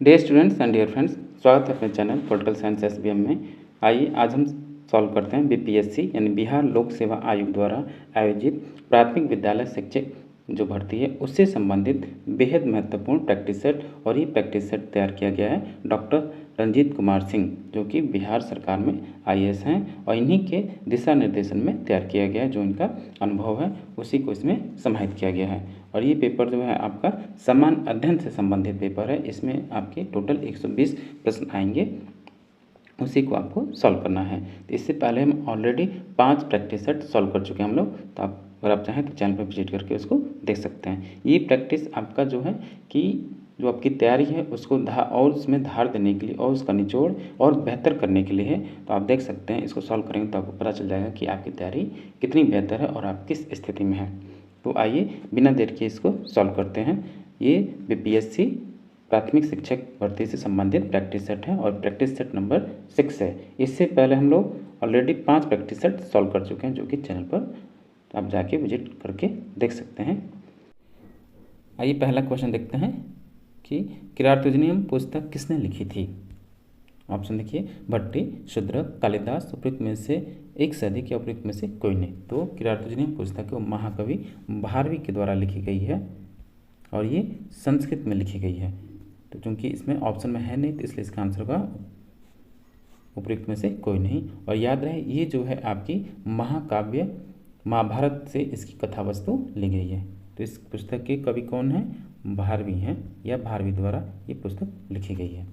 Dear students and dear friends, स्वागत है अपने चैनल पॉलिटिकल साइंस एसबीएम में। आइए आज हम सॉल्व करते हैं बीपीएससी यानी बिहार लोक सेवा आयोग द्वारा आयोजित प्राथमिक विद्यालय शिक्षक जो भर्ती है उससे संबंधित बेहद महत्वपूर्ण प्रैक्टिस सेट। और ये प्रैक्टिस सेट तैयार किया गया है डॉक्टर रंजीत कुमार सिंह, जो कि बिहार सरकार में आईएएस हैं और इन्हीं के दिशा निर्देशन में तैयार किया गया है। जो इनका अनुभव है उसी को इसमें समाहित किया गया है। और ये पेपर जो है आपका समान अध्ययन से संबंधित पेपर है। इसमें आपके टोटल 120 प्रश्न आएंगे, उसी को आपको सॉल्व करना है। तो इससे पहले हम ऑलरेडी 5 प्रैक्टिस सेट सॉल्व कर चुके हैं हम लोग। तो आप अगर आप चाहें तो चैनल पर विजिट करके उसको देख सकते हैं। ये प्रैक्टिस आपका जो है कि जो आपकी तैयारी है उसको और उसमें धार देने के लिए और उसका निचोड़ और बेहतर करने के लिए है। तो आप देख सकते हैं, इसको सॉल्व करेंगे तो आपको पता चल जाएगा कि आपकी तैयारी कितनी बेहतर है और आप किस स्थिति में है। तो आइए बिना देर के इसको सॉल्व करते हैं। ये बीपीएससी प्राथमिक शिक्षक भर्ती से संबंधित प्रैक्टिस सेट है और प्रैक्टिस सेट नंबर 6 है। इससे पहले हम लोग ऑलरेडी 5 प्रैक्टिस सेट सॉल्व कर चुके हैं, जो कि चैनल पर आप जाके विजिट करके देख सकते हैं। आइए पहला क्वेश्चन देखते हैं कि किरातुजनियम पुस्तक किसने लिखी थी। ऑप्शन देखिए, भट्टी, शूद्रक, कालिदास, उपयुक्त में से एक से अधिक या उपयुक्त में से कोई नहीं। तो किरातुजनियम पुस्तक महाकवि भारवी के द्वारा लिखी गई है और ये संस्कृत में लिखी गई है। तो चूंकि इसमें ऑप्शन में है नहीं तो इसलिए इसका आंसर होगा उपयुक्त में से कोई नहीं। और याद रहे ये जो है आपकी महाकाव्य महाभारत से इसकी कथा वस्तु ली गई है। तो इस पुस्तक के कवि कौन है? भारवी हैं या भारवी द्वारा ये पुस्तक लिखी गई है।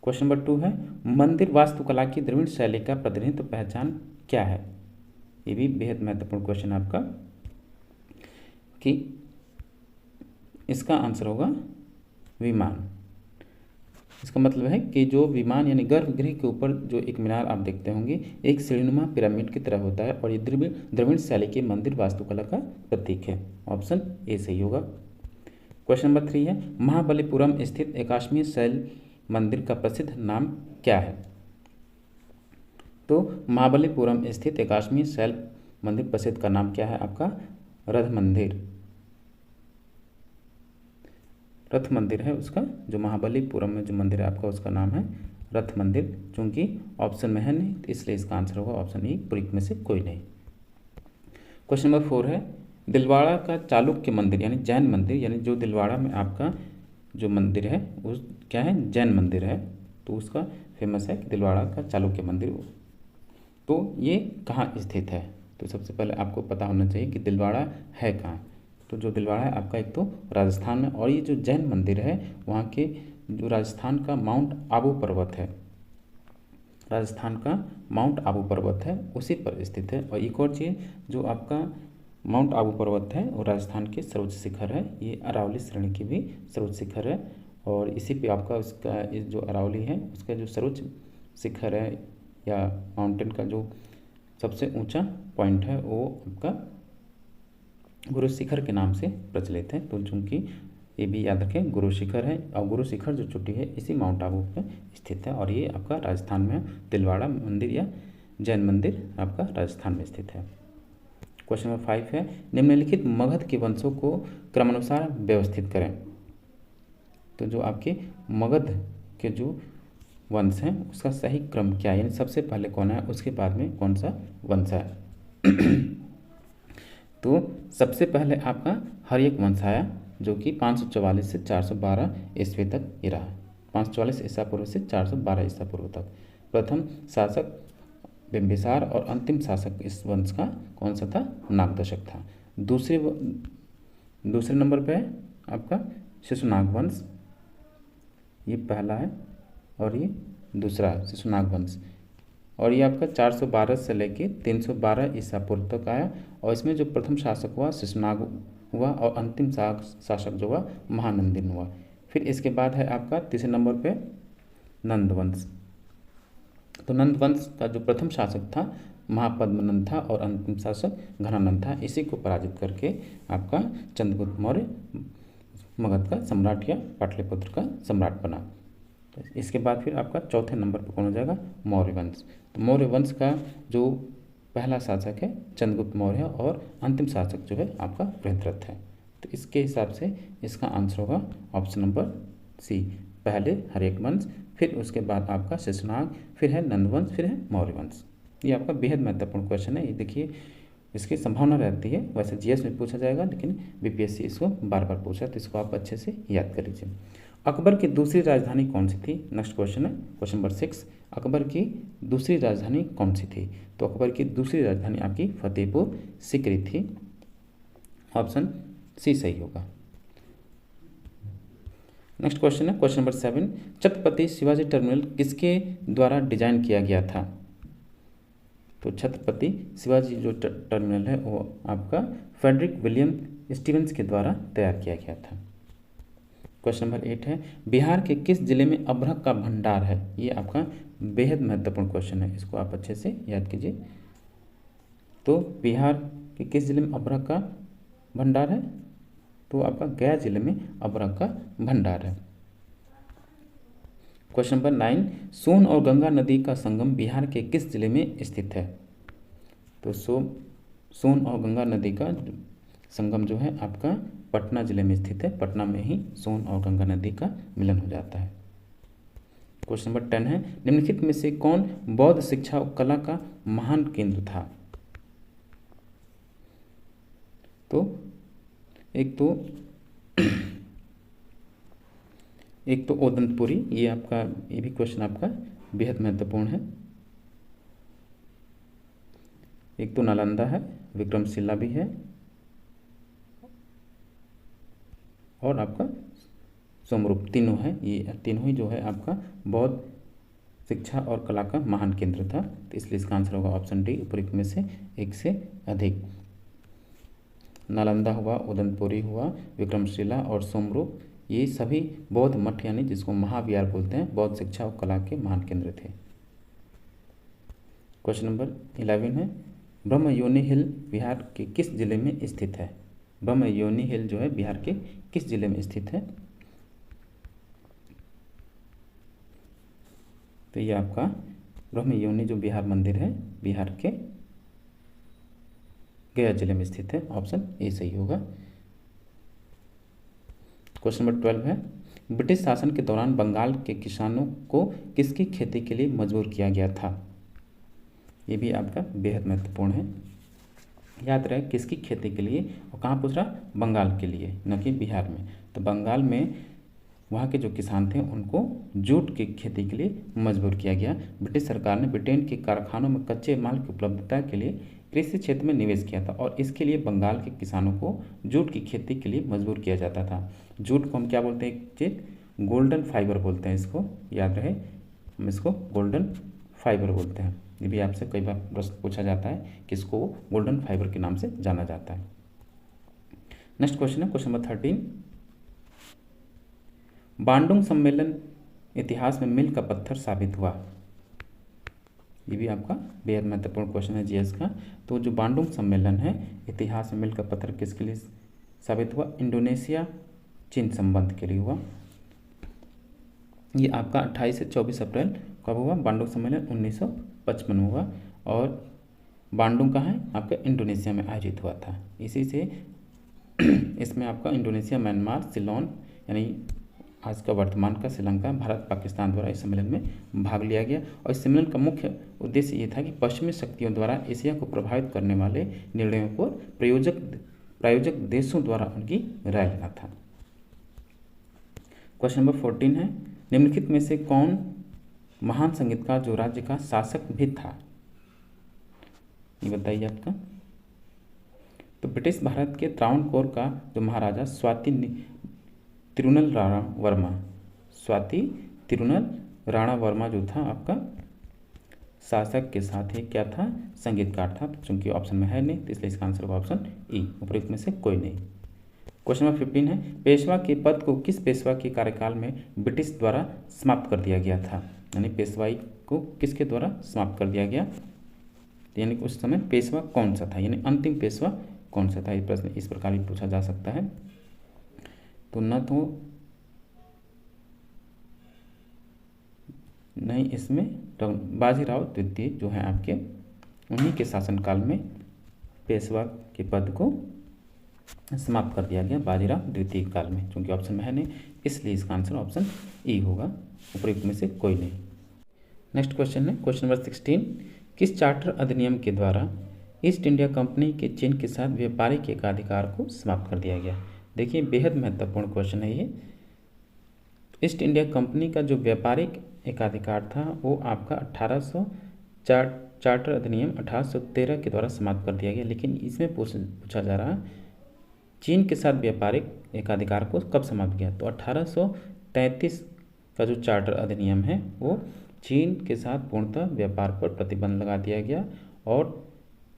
क्वेश्चन नंबर 2 है, मंदिर वास्तुकला की द्रविड़ शैली का प्रतिनिधित्व पहचान क्या है। ये भी बेहद महत्वपूर्ण क्वेश्चन आपका कि इसका आंसर होगा विमान। इसका मतलब है कि जो विमान यानी गर्भगृह के ऊपर जो एक मीनार आप देखते होंगे एक सीढ़ीनुमा पिरामिड की तरह होता है और ये द्रविड़ शैली के मंदिर वास्तुकला का प्रतीक है। ऑप्शन ए सही होगा। क्वेश्चन नंबर 3 है, महाबलीपुरम स्थित एकाश्मीय शैल मंदिर का प्रसिद्ध नाम क्या है। तो महाबलीपुरम स्थित एकाश्मीय शैल मंदिर प्रसिद्ध का नाम क्या है आपका? रथ मंदिर। रथ मंदिर है उसका, जो महाबलीपुरम में जो मंदिर है आपका उसका नाम है रथ मंदिर। चूंकि ऑप्शन में है नहीं तो इसलिए इसका आंसर होगा ऑप्शन ई, उपयुक्त में से कोई नहीं। क्वेश्चन नंबर 4 है, दिलवाड़ा का चालुक्य मंदिर यानी जैन मंदिर, यानी जो दिलवाड़ा में आपका जो मंदिर है उस क्या है? जैन मंदिर है। तो उसका फेमस है कि दिलवाड़ा का चालुक्य मंदिर। तो ये कहाँ स्थित है? तो सबसे पहले आपको पता होना चाहिए कि दिलवाड़ा है कहाँ। तो जो दिलवाड़ा है आपका एक तो राजस्थान में, और ये जो जैन मंदिर है वहाँ के जो राजस्थान का माउंट आबू पर्वत है, राजस्थान का माउंट आबू पर्वत है उसी पर स्थित है। और एक और चीज़, जो आपका माउंट आबू पर्वत है वो राजस्थान के सर्वोच्च शिखर है। ये अरावली श्रेणी की भी सर्वोच्च शिखर है और इसी पे आपका उसका जो अरावली है उसका जो सर्वोच्च शिखर है या माउंटेन का जो सबसे ऊंचा पॉइंट है वो आपका गुरु शिखर के नाम से प्रचलित है। तो चूंकि ये भी याद रखें गुरु शिखर है और गुरु शिखर जो चोटी है इसी माउंट आबू पे स्थित है और ये आपका राजस्थान में दिलवाड़ा मंदिर या जैन मंदिर आपका राजस्थान में स्थित है। क्वेश्चन नंबर 5 है, निम्नलिखित मगध के वंशों को क्रमानुसार व्यवस्थित करें। तो जो आपके मगध के जो वंश हैं उसका सही क्रम क्या है, यानी सबसे पहले कौन है उसके बाद में कौन सा वंश है। तो सबसे पहले आपका हर्यक वंश आया जो कि 544 से 412 ईस्वी तक ये रहा। 544 ईसा पूर्व से 412 ईसा पूर्व तक प्रथम शासक बिंबिसार और अंतिम शासक इस वंश का कौन सा था? नागदशक था। दूसरे नंबर पे है आपका शिशुनाग वंश, ये पहला है और ये दूसरा है शिशुनाग वंश। और ये आपका 412 से लेके 312 ईसा पूर्व तक आया और इसमें जो प्रथम शासक हुआ शिशुनाग हुआ और अंतिम शासक जो हुआ महानंदिन हुआ। फिर इसके बाद है आपका तीसरे नंबर पे नंद वंश। तो नंद वंश का जो प्रथम शासक था महापद्मनंद था और अंतिम शासक घनानंद था। इसी को पराजित करके आपका चंद्रगुप्त मौर्य मगध का सम्राट या पाटलिपुत्र का सम्राट बना। तो इसके बाद फिर आपका चौथे नंबर पर कौन हो जाएगा? मौर्य वंश। तो मौर्य वंश का जो पहला शासक है चंद्रगुप्त मौर्य और अंतिम शासक जो है आपका बृहद्रथ है। तो इसके हिसाब से इसका आंसर होगा ऑप्शन नंबर सी, पहले हर्यक वंश, फिर उसके बाद आपका शेषनाग, फिर है नंद वंश, फिर है मौर्य वंश। ये आपका बेहद महत्वपूर्ण क्वेश्चन है। ये देखिए इसकी संभावना रहती है, वैसे जीएस में पूछा जाएगा लेकिन बीपीएससी इसको बार बार पूछा, तो इसको आप अच्छे से याद कर लीजिए। अकबर की दूसरी राजधानी कौन सी थी? नेक्स्ट क्वेश्चन है क्वेश्चन नंबर 6। अकबर की दूसरी राजधानी कौन सी थी? तो अकबर की दूसरी राजधानी आपकी फतेहपुर सीकरी थी। ऑप्शन सी सही होगा। नेक्स्ट क्वेश्चन है question number 7। Chhatrapati Shivaji terminal किसके द्वारा डिजाइन किया गया था? तो छत्रपति शिवाजी जो टर्मिनल है वो आपका फ्रेडरिक विलियम स्टीवेंस के द्वारा तैयार किया गया था। क्वेश्चन नंबर 8 है बिहार के किस जिले में अभ्रक का भंडार है? ये आपका बेहद महत्वपूर्ण क्वेश्चन है, इसको आप अच्छे से याद कीजिए। तो बिहार के किस जिले में अभ्रक का भंडार है? तो आपका गया जिले में अभ्रक का भंडार है। Question number 9। सोन और गंगा नदी का संगम बिहार के किस जिले में स्थित है? तो सोन और गंगा नदी का संगम जो है आपका पटना जिले में स्थित है। पटना में ही सोन और गंगा नदी का मिलन हो जाता है। क्वेश्चन नंबर 10 है निम्नलिखित में से कौन बौद्ध शिक्षा और कला का महान केंद्र था? तो एक तो ओदंतपुरी, ये भी क्वेश्चन आपका बेहद महत्वपूर्ण है। एक तो नालंदा है, विक्रमशिला भी है, और आपका सोमरूप, तीनों है। ये तीनों ही जो है आपका बौद्ध शिक्षा और कला का महान केंद्र था। तो इसलिए इसका आंसर होगा ऑप्शन डी, उपयुक्त में से एक से अधिक। नालंदा हुआ, उदयपुरी हुआ, विक्रमशिला और सोमरूप, ये सभी बौद्ध मठ यानी जिसको महाविहार बोलते हैं, बौद्ध शिक्षा और कला के महान केंद्र थे। क्वेश्चन नंबर 11 है ब्रह्मयोनी हिल बिहार के किस जिले में स्थित है? ब्रह्मयोनी हिल जो है बिहार के किस जिले में स्थित है? तो ये आपका ब्रह्मयोनी जो बिहार मंदिर है बिहार के गया जिले में स्थित है। ऑप्शन ए सही होगा। क्वेश्चन नंबर 12 है ब्रिटिश शासन के दौरान बंगाल के किसानों को किसकी खेती के लिए मजबूर किया गया था? ये भी आपका बेहद महत्वपूर्ण है, याद रहे किसकी खेती के लिए, और कहाँ पूछ रहा? बंगाल के लिए, न कि बिहार में। तो बंगाल में वहाँ के जो किसान थे उनको जूट की खेती के लिए मजबूर किया गया। ब्रिटिश सरकार ने ब्रिटेन के कारखानों में कच्चे माल की उपलब्धता के लिए कृषि क्षेत्र में निवेश किया था, और इसके लिए बंगाल के किसानों को जूट की खेती के लिए मजबूर किया जाता था। जूट को हम क्या बोलते हैं? एक चीज गोल्डन फाइबर बोलते हैं, इसको याद रहे, हम इसको गोल्डन फाइबर बोलते हैं। ये भी आपसे कई बार प्रश्न पूछा जाता है कि इसको गोल्डन फाइबर के नाम से जाना जाता है। नेक्स्ट क्वेश्चन है क्वेश्चन नंबर 13। बांडुंग सम्मेलन इतिहास में मील का पत्थर साबित हुआ। ये भी आपका बेहद महत्वपूर्ण क्वेश्चन है जीएस का। तो जो बांडुंग सम्मेलन है इतिहास में मील का पत्थर किसके लिए साबित हुआ? इंडोनेशिया चीन संबंध के लिए हुआ। ये आपका 28 से 24 अप्रैल कब हुआ? बांडुंग सम्मेलन 1955 हुआ, और बांडुंग कहाँ है? आपका इंडोनेशिया में आयोजित हुआ था। इसी से इसमें आपका इंडोनेशिया, म्यांमार, सिलोन यानी आज का वर्तमान का श्रीलंका, भारत, पाकिस्तान द्वारा इस सम्मेलन में भाग लिया गया। और इस सम्मेलन का मुख्य उद्देश्य ये था कि पश्चिमी शक्तियों द्वारा एशिया को प्रभावित करने वाले निर्णयों पर प्रायोजक देशों द्वारा उनकी राय लेना था। क्वेश्चन नंबर 14 है निम्नलिखित में से कौन महान संगीतकार जो राज्य का शासक भी था? ये बताइए आपका। तो ब्रिटिश भारत के त्रावणकोर का जो महाराजा स्वाति तिरुनल राणा वर्मा जो था आपका शासक के साथ ही क्या था? संगीतकार था। चूंकि ऑप्शन में है नहीं तो इसलिए इसका आंसर होगा ऑप्शन ई, उपयुक्त में से कोई नहीं। क्वेश्चन नंबर 15 है पेशवा के पद को किस पेशवा के कार्यकाल में ब्रिटिश द्वारा समाप्त कर दिया गया था? यानी पेशवाई को किसके द्वारा समाप्त कर दिया गया, यानी उस समय पेशवा कौन सा था, यानी अंतिम पेशवा कौन सा था? ये प्रश्न इस प्रकार भी पूछा जा सकता है। तो न तो नहीं, इसमें तो बाजीराव द्वितीय जो है आपके उन्हीं के शासनकाल में पेशवा के पद को समाप्त कर दिया गया, बाजीराव द्वितीय काल में। चूंकि ऑप्शन में है नहीं इसलिए इसका आंसर ऑप्शन ई होगा, उपयुक्त में से कोई नहीं। नेक्स्ट क्वेश्चन है क्वेश्चन नंबर 16, किस चार्टर अधिनियम के द्वारा ईस्ट इंडिया कंपनी के चीन के साथ व्यापारिक एकाधिकार को समाप्त कर दिया गया? देखिए बेहद महत्वपूर्ण क्वेश्चन है ये। ईस्ट इंडिया कंपनी का जो व्यापारिक एकाधिकार था वो आपका 1800 चार्टर अधिनियम 1813 के द्वारा समाप्त कर दिया गया। लेकिन इसमें पूछा जा रहा है चीन के साथ व्यापारिक एकाधिकार को कब समाप्त किया? तो 1833 का जो चार्टर अधिनियम है वो चीन के साथ पूर्णतः व्यापार पर प्रतिबंध लगा दिया गया, और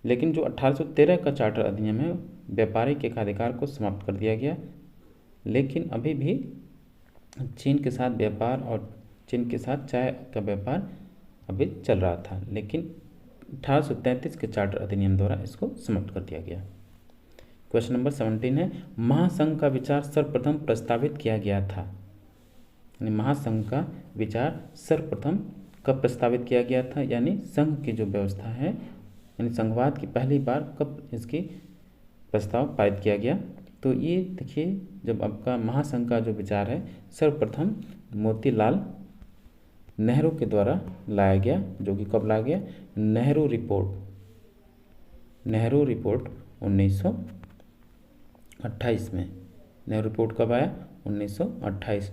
लेकिन जो 1813 का चार्टर अधिनियम है व्यापारिक एकाधिकार को समाप्त कर दिया गया। लेकिन अभी भी चीन के साथ व्यापार और चीन के साथ चाय का व्यापार अभी चल रहा था, लेकिन 1833 के चार्टर अधिनियम द्वारा इसको समाप्त कर दिया गया। क्वेश्चन नंबर 17 है महासंघ का विचार सर्वप्रथम प्रस्तावित किया गया था? यानी महासंघ का विचार सर्वप्रथम कब प्रस्तावित किया गया था, यानी संघ की जो व्यवस्था है यानी संघवाद की पहली बार कब इसकी प्रस्ताव पारित किया गया? तो ये देखिए जब आपका महासंघ का जो विचार है सर्वप्रथम मोतीलाल नेहरू के द्वारा लाया गया, जो कि कब लाया गया? नेहरू रिपोर्ट 1928 में। नेहरू रिपोर्ट कब आया? 1928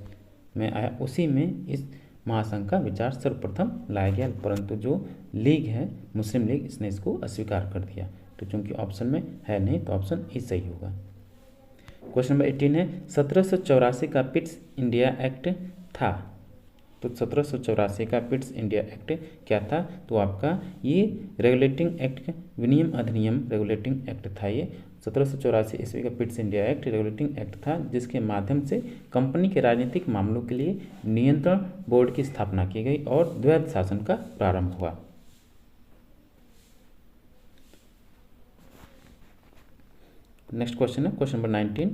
में आया। उसी में इस महासंघ का विचार सर्वप्रथम लाया गया, परंतु जो लीग है मुस्लिम लीग इसने इसको अस्वीकार कर दिया। तो चूंकि ऑप्शन में है नहीं तो ऑप्शन ई सही होगा। क्वेश्चन नंबर 18 है 1784 का पिट्स इंडिया एक्ट था? तो 1784 का पिट्स इंडिया एक्ट क्या था? तो आपका ये रेगुलेटिंग एक्ट विनियम अधिनियम रेगुलेटिंग एक्ट था। ये 1784 ईस्वी का Pitt's India act regulating act था, जिसके माध्यम से कंपनी के राजनीतिक मामलों के लिए नियंत्रण बोर्ड की स्थापना की गई और द्वैध शासन का प्रारंभ हुआ। नेक्स्ट क्वेश्चन है क्वेश्चन नंबर 19,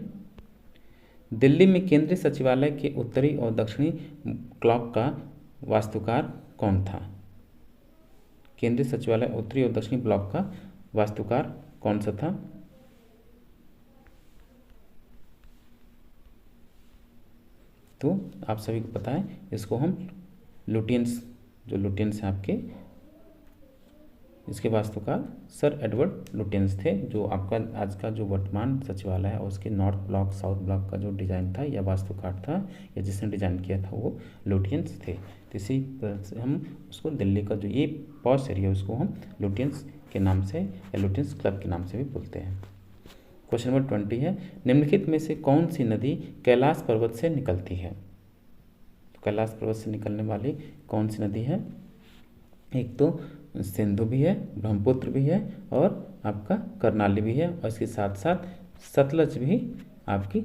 दिल्ली में केंद्रीय सचिवालय के उत्तरी और दक्षिणी ब्लॉक का वास्तुकार कौन था? केंद्रीय सचिवालय उत्तरी और दक्षिणी ब्लॉक का वास्तुकार कौन सा था? तो आप सभी को पता है इसको हम लुटियंस, जो लुटियंस हैं आपके, इसके वास्तुकार सर एडवर्ड लुटियंस थे। जो आपका आज का जो वर्तमान सचिवालय है उसके नॉर्थ ब्लॉक साउथ ब्लॉक का जो डिज़ाइन था या वास्तुकार था या जिसने डिज़ाइन किया था वो लुटियंस थे। तो इसी तरह से हम उसको दिल्ली का जो ये पॉश एरिया उसको हम लुटियंस के नाम से या लुटियंस क्लब के नाम से भी बोलते हैं। क्वेश्चन नंबर 20 है निम्नलिखित में से कौन सी नदी कैलाश पर्वत से निकलती है? तो कैलाश पर्वत से निकलने वाली कौन सी नदी है? एक तो सिंधु भी है, ब्रह्मपुत्र भी है और आपका करनाली भी है, और इसके साथ साथ सतलज भी आपकी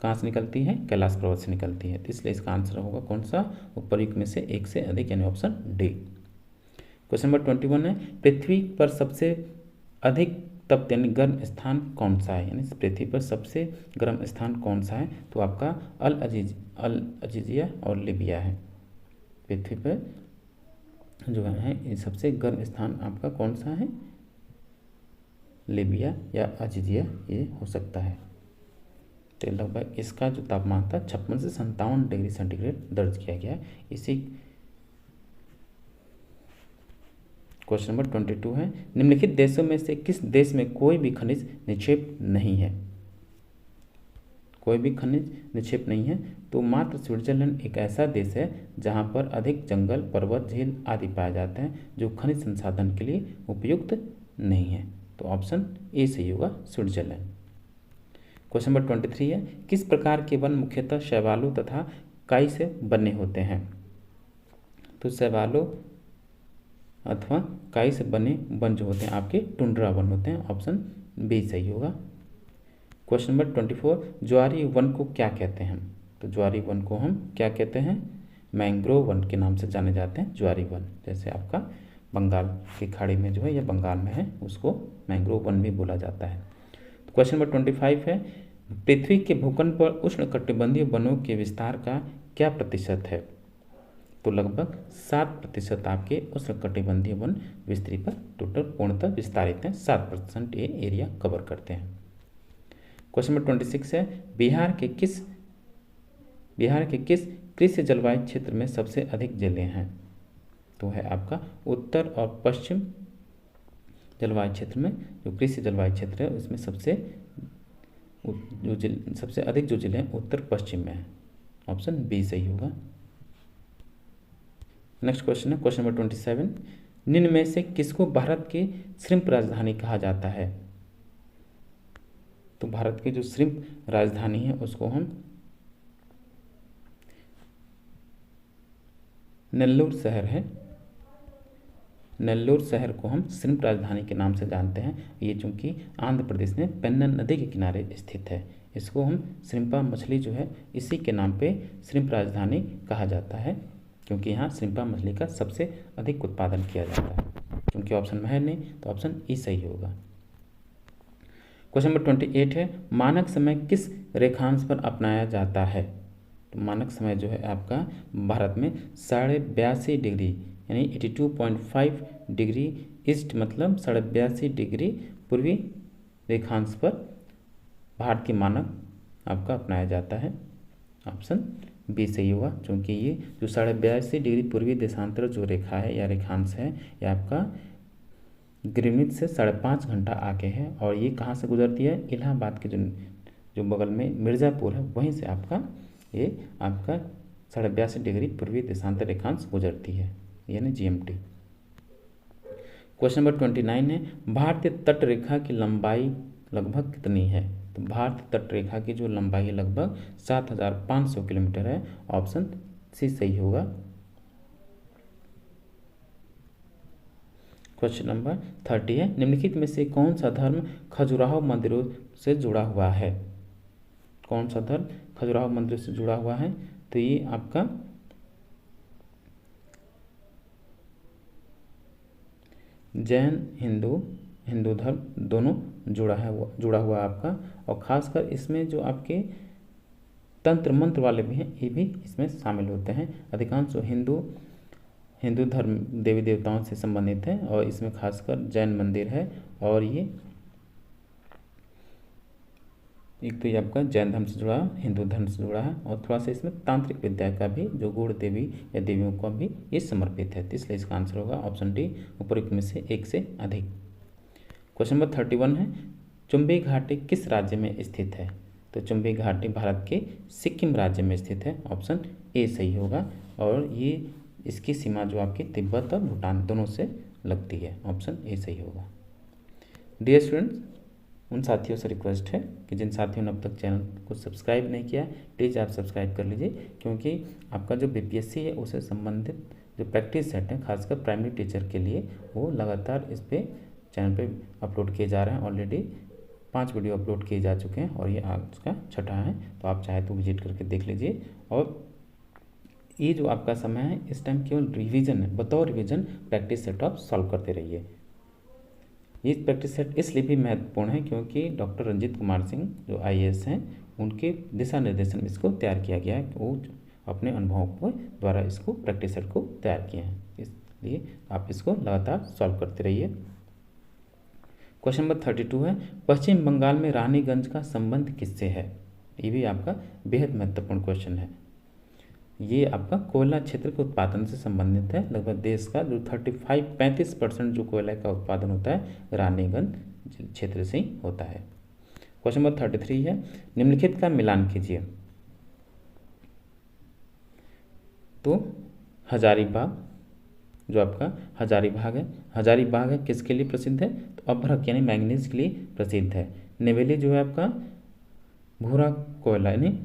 कहाँ से निकलती है? कैलाश पर्वत से निकलती है। तो इसलिए इसका आंसर होगा कौन सा? उपर्युक्त में से एक से अधिक, यानी ऑप्शन डी। क्वेश्चन नंबर 21 है पृथ्वी पर सबसे अधिक तप्त यानी गर्म स्थान कौन सा है? यानी पृथ्वी पर सबसे गर्म स्थान कौन सा है? तो आपका अल अजीजिया और लीबिया है। पृथ्वी पर जो है ये सबसे गर्म स्थान आपका कौन सा है? लीबिया या अजीजिया ये हो सकता है। तो लगभग इसका जो तापमान था 56 से 57 डिग्री सेंटीग्रेड दर्ज किया गया है। इसी क्वेश्चन नंबर 22 है निम्नलिखित देशों में से किस देश में कोई भी खनिज निक्षेप नहीं है? कोई भी खनिज निक्षेप नहीं है तो मात्र स्विट्जरलैंड एक ऐसा देश है जहां पर अधिक जंगल, पर्वत, झील आदि पाए जाते हैं जो खनिज संसाधन के लिए उपयुक्त नहीं है। तो ऑप्शन ए सही होगा, स्विट्जरलैंड। क्वेश्चन नंबर 23 है किस प्रकार के वन मुख्यतः शैवालों तथा काई से बने होते हैं? तो शैवालों अथवा काई से बने वन जो होते हैं आपके टुंड्रा वन होते हैं। ऑप्शन बी सही होगा। क्वेश्चन नंबर 24 ज्वारी वन को क्या कहते हैं? तो ज्वारी वन को हम क्या कहते हैं? मैंग्रोव वन के नाम से जाने जाते हैं ज्वारी वन। जैसे आपका बंगाल की खाड़ी में जो है या बंगाल में है उसको मैंग्रोव वन भी बोला जाता है। तो क्वेश्चन नंबर 25 है पृथ्वी के भूखंड पर उष्णकटिबंधीय वनों के विस्तार का क्या प्रतिशत है? तो लगभग 7% आपके उष्णकटिबंधीय वन विस्तृति पर टोटल पूर्णतः विस्तारित हैं। 7% ये एरिया कवर करते हैं। क्वेश्चन नंबर 26 है बिहार के किस बिहार के किस कृषि जलवायु क्षेत्र में सबसे अधिक जिले हैं? तो है आपका उत्तर और पश्चिम जलवायु क्षेत्र में, जो कृषि जलवायु क्षेत्र है उसमें सबसे अधिक जो जिले हैं उत्तर पश्चिम में है। ऑप्शन बी सही होगा। नेक्स्ट क्वेश्चन है क्वेश्चन नंबर 27, निम्न में से किसको भारत की श्रिम्प राजधानी कहा जाता है? तो भारत की जो श्रिम्प राजधानी है उसको हम नेल्लोर शहर है, नेल्लोर शहर को हम श्रिम्प राजधानी के नाम से जानते हैं। ये चूंकि आंध्र प्रदेश में पेन्नन नदी के किनारे स्थित है, इसको हम श्रिम्पा मछली जो है इसी के नाम पे श्रिम्प राजधानी कहा जाता है, क्योंकि यहाँ श्रिम्पा मछली का सबसे अधिक उत्पादन किया जाता है। क्योंकि ऑप्शन में है नहीं तो ऑप्शन ई सही होगा। क्वेश्चन नंबर 28 है, मानक समय किस रेखांश पर अपनाया जाता है? तो मानक समय जो है आपका भारत में 82.5 डिग्री यानी 82.5 डिग्री ईस्ट, मतलब 82.5 डिग्री पूर्वी रेखांश पर भारत की मानक आपका अपनाया जाता है। ऑप्शन बी सही होगा, क्योंकि ये जो 82.5 डिग्री पूर्वी देशांतर जो रेखा है या रेखांश है, ये आपका ग्रीनिच से 5.5 घंटा आगे है और ये कहाँ से गुजरती है? इलाहाबाद के जो बगल में मिर्ज़ापुर है वहीं से आपका ये आपका 82.5 डिग्री पूर्वी देशांतर रेखांश गुजरती है, यानी GMT। क्वेश्चन नंबर 29 है, भारतीय तट रेखा की लंबाई लगभग कितनी है? तो भारतीय तट रेखा की जो लंबाई है लगभग 7,500 किलोमीटर है। ऑप्शन सी सही होगा। क्वेश्चन नंबर 30 है, निम्नलिखित में से कौन सा धर्म खजुराहो मंदिरों से जुड़ा हुआ है? कौन सा धर्म खजुराहो मंदिरों से जुड़ा हुआ है? तो ये आपका जैन हिंदू धर्म दोनों जुड़ा हुआ आपका, और खासकर इसमें जो आपके तंत्र मंत्र वाले भी हैं ये भी इसमें शामिल होते हैं। अधिकांश जो हिंदू धर्म देवी देवताओं से संबंधित है और इसमें खासकर जैन मंदिर है, और ये एक तो ये आपका जैन धर्म से जुड़ा है, हिंदू धर्म से जुड़ा है, और थोड़ा सा इसमें तांत्रिक विद्या का भी जो गूढ़ देवी या देवियों का भी ये समर्पित है। तो इसलिए इसका आंसर होगा ऑप्शन डी, उपरोक्त में से एक से अधिक। क्वेश्चन नंबर 31 है, चुंबी घाटी किस राज्य में स्थित है? तो चुंबी घाटी भारत के सिक्किम राज्य में स्थित है। ऑप्शन ए सही होगा, और ये इसकी सीमा जो आपकी तिब्बत और भूटान दोनों से लगती है। ऑप्शन ए सही होगा। डियर स्टूडेंट्स, उन साथियों से रिक्वेस्ट है कि जिन साथियों ने अब तक चैनल को सब्सक्राइब नहीं किया, प्लीज़ आप सब्सक्राइब कर लीजिए, क्योंकि आपका जो BPSC है उससे संबंधित जो प्रैक्टिस सेट है खासकर प्राइमरी टीचर के लिए, वो लगातार इस पे चैनल पे अपलोड किए जा रहे हैं। ऑलरेडी 5 वीडियो अपलोड किए जा चुके हैं और ये आज का 6वां है, तो आप चाहे तो विजिट करके देख लीजिए। और ये जो आपका समय है इस टाइम केवल रिवीजन है, बतौर रिवीजन प्रैक्टिस सेट आप सॉल्व करते रहिए। ये प्रैक्टिस सेट इसलिए भी महत्वपूर्ण है क्योंकि डॉक्टर रंजीत कुमार सिंह जो IAS हैं उनके दिशा निर्देशन में इसको तैयार किया गया है। वो अपने अनुभवों को द्वारा इसको प्रैक्टिस सेट को तैयार किए हैं, इसलिए आप इसको लगातार सॉल्व करते रहिए। क्वेश्चन नंबर 32 है, पश्चिम बंगाल में रानीगंज का संबंध किससे है? ये भी आपका बेहद महत्वपूर्ण क्वेश्चन है। ये आपका कोयला क्षेत्र के उत्पादन से संबंधित है। लगभग देश का जो 35% जो कोयला का उत्पादन होता है रानीगंज क्षेत्र से ही होता है। क्वेश्चन नंबर 33 है, निम्नलिखित का मिलान कीजिए। तो हजारीबाग जो आपका हजारीबाग है किसके लिए प्रसिद्ध है? तो अभ्रक यानी मैंगनीज के लिए प्रसिद्ध है। नेवेली जो है आपका भूरा कोयला यानी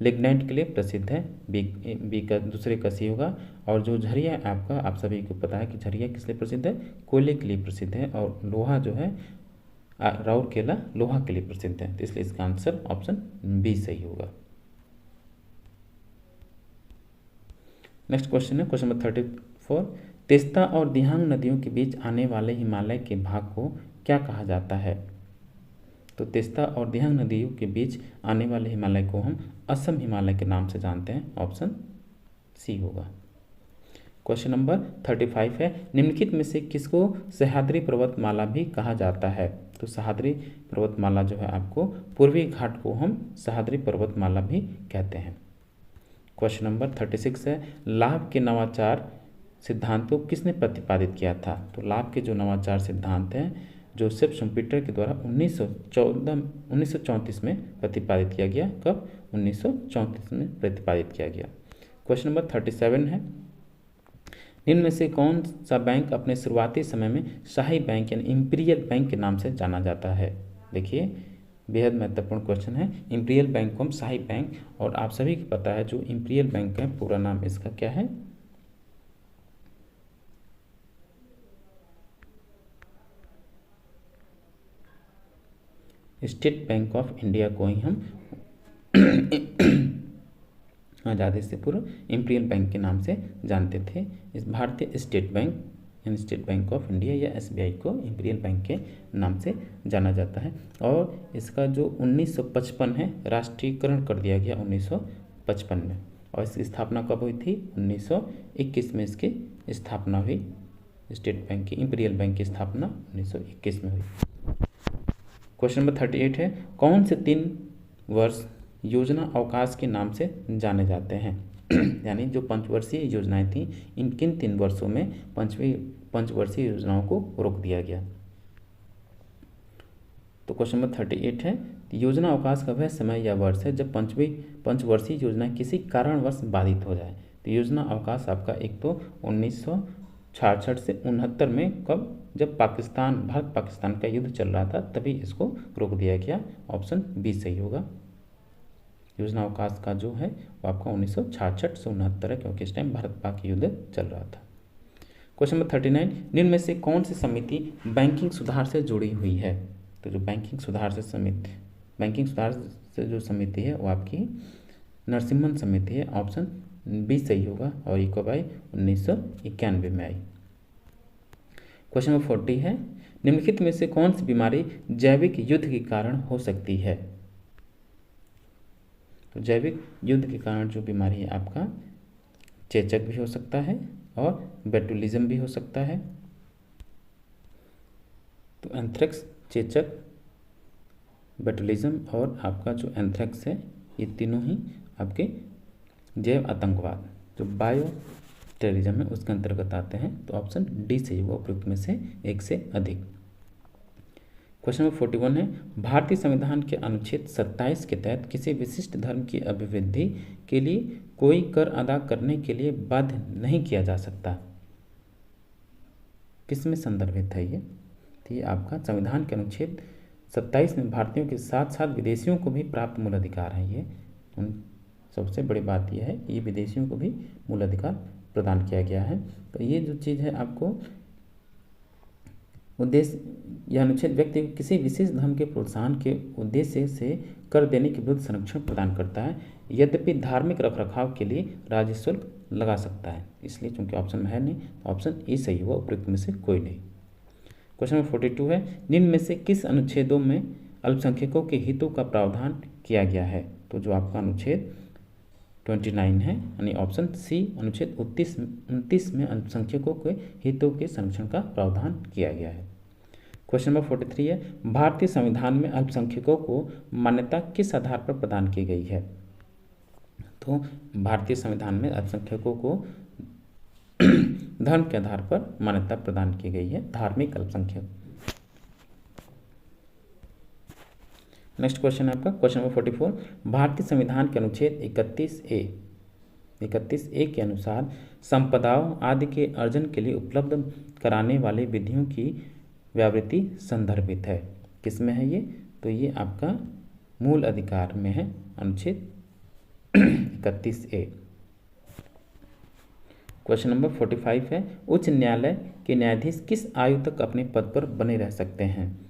लिग्नाइट के लिए प्रसिद्ध है। बी का दूसरे का सी होगा। और जो झरिया आपका, आप सभी को पता है कि झरिया किस लिए प्रसिद्ध है? कोयले के लिए प्रसिद्ध है। और लोहा जो है राउरकेला लोहा के लिए प्रसिद्ध है, तो इसलिए इसका आंसर ऑप्शन बी सही होगा। नेक्स्ट क्वेश्चन है क्वेश्चन नंबर 34, तेस्ता और दिहांग नदियों के बीच आने वाले हिमालय के भाग को क्या कहा जाता है? तो तेस्ता और दिहांग नदियों के बीच आने वाले हिमालय को हम असम हिमालय के नाम से जानते हैं। ऑप्शन सी होगा। क्वेश्चन नंबर 35 है, निम्नलिखित में से किसको सह्याद्री पर्वतमाला भी कहा जाता है? तो सह्याद्री पर्वतमाला जो है आपको पूर्वी घाट को हम सह्याद्री पर्वतमाला भी कहते हैं। क्वेश्चन नंबर 36 है, लाभ के नवाचार सिद्धांत को किसने प्रतिपादित किया था? तो लाभ के जो नवाचार सिद्धांत हैं जोसेफ शुम्पेटर के द्वारा 1934 में प्रतिपादित किया गया। कब? 1934 में प्रतिपादित किया गया। क्वेश्चन नंबर 37 है, निम्न में से कौन सा बैंक अपने शुरुआती समय में शाही बैंक यानी इंपीरियल बैंक के नाम से जाना जाता है? देखिए बेहद महत्वपूर्ण क्वेश्चन है। इंपीरियल बैंक को हम शाही बैंक, और आप सभी को पता है जो इंपीरियल बैंक है पूरा नाम इसका क्या है? स्टेट बैंक ऑफ इंडिया को ही हम आज़ादी से पूर्व इंपीरियल बैंक के नाम से जानते थे। इस भारतीय स्टेट बैंक यानी स्टेट बैंक ऑफ इंडिया या एसबीआई को इंपीरियल बैंक के नाम से जाना जाता है। और इसका जो 1955 है राष्ट्रीयकरण कर दिया गया 1955 में। और इसकी स्थापना कब हुई थी? 1921 में इसकी स्थापना हुई। स्टेट बैंक की इंपीरियल बैंक की स्थापना 1921 में हुई। क्वेश्चन नंबर 38 है, कौन से 3 वर्ष योजना अवकाश के नाम से जाने जाते हैं? यानी जो पंचवर्षीय योजनाएं थी, इन किन 3 वर्षों में पंचवर्षीय योजनाओं को रोक दिया गया? तो क्वेश्चन नंबर 38 है, योजना अवकाश का वह समय या वर्ष है जब पंचवर्षीय योजना किसी कारणवश बाधित हो जाए। तो योजना अवकाश आपका एक तो 1966 से 69 में, कब? जब भारत पाकिस्तान का युद्ध चल रहा था तभी इसको रोक दिया गया। ऑप्शन बी सही होगा। योजना अवकाश का जो है वो आपका 1966 से 69 है, क्योंकि इस टाइम भारत पाक युद्ध चल रहा था। क्वेश्चन नंबर 39, निम्न में से कौन सी समिति बैंकिंग सुधार से जुड़ी हुई है? तो जो बैंकिंग सुधार से जो समिति है वो आपकी नरसिम्हन समिति है। ऑप्शन बी सही होगा। और ये कब आई? 1991 में आई। क्वेश्चन नंबर 40 है, निम्नलिखित में से कौन सी बीमारी जैविक युद्ध के कारण हो सकती है? तो जैविक युद्ध के कारण जो बीमारी है आपका चेचक भी हो सकता है और बेटुलिज्म भी हो सकता है। तो एंथ्रेक्स, चेचक, बेटुलिज्म और आपका जो एंथ्रेक्स है, ये तीनों ही आपके जैव आतंकवाद जो बायो टेररिज्म है उसके अंतर्गत आते हैं। तो ऑप्शन डी सही होगा उपयुक्त में से एक से अधिक। क्वेश्चन नंबर 41 है, भारतीय संविधान के अनुच्छेद 27 के तहत किसी विशिष्ट धर्म की अभिवृद्धि के लिए कोई कर अदा करने के लिए बाध्य नहीं किया जा सकता। किसमें संदर्भित है ये? तो ये आपका संविधान के अनुच्छेद 27 में भारतीयों के साथ साथ विदेशियों को भी प्राप्त मूल अधिकार है। ये सबसे बड़ी बात यह है कि ये विदेशियों को भी मूल अधिकार प्रदान किया गया है। तो ये जो चीज़ है आपको उद्देश्य, यह अनुच्छेद व्यक्ति को किसी विशेष धर्म के प्रोत्साहन के उद्देश्य से कर देने के विरुद्ध संरक्षण प्रदान करता है, यद्यपि धार्मिक रखरखाव के लिए राज्य शुल्क लगा सकता है। इसलिए चूंकि ऑप्शन में है नहीं, तो ऑप्शन ए सही हुआ, उपयुक्त में से कोई नहीं। क्वेश्चन नंबर 42 है, निम्न में से किस अनुच्छेदों में अल्पसंख्यकों के हितों का प्रावधान किया गया है? तो जो आपका अनुच्छेद 29 है, यानी ऑप्शन सी अनुच्छेद 29 में अल्पसंख्यकों के हितों के संरक्षण का प्रावधान किया गया है। क्वेश्चन नंबर 43 है, भारतीय संविधान में अल्पसंख्यकों को मान्यता किस आधार पर प्रदान की गई है? तो भारतीय संविधान में अल्पसंख्यकों को धर्म के आधार पर मान्यता प्रदान की गई है, धार्मिक अल्पसंख्यक। नेक्स्ट क्वेश्चन है आपका क्वेश्चन नंबर 44, भारतीय संविधान के अनुच्छेद 31A के अनुसार संपदाओं आदि के अर्जन के लिए उपलब्ध कराने वाले विधियों की व्यावृत्ति संदर्भित है। किसमें है ये? तो ये आपका मूल अधिकार में है, अनुच्छेद 31A। क्वेश्चन नंबर 45 है, उच्च न्यायालय के न्यायाधीश किस आयु तक अपने पद पर बने रह सकते हैं?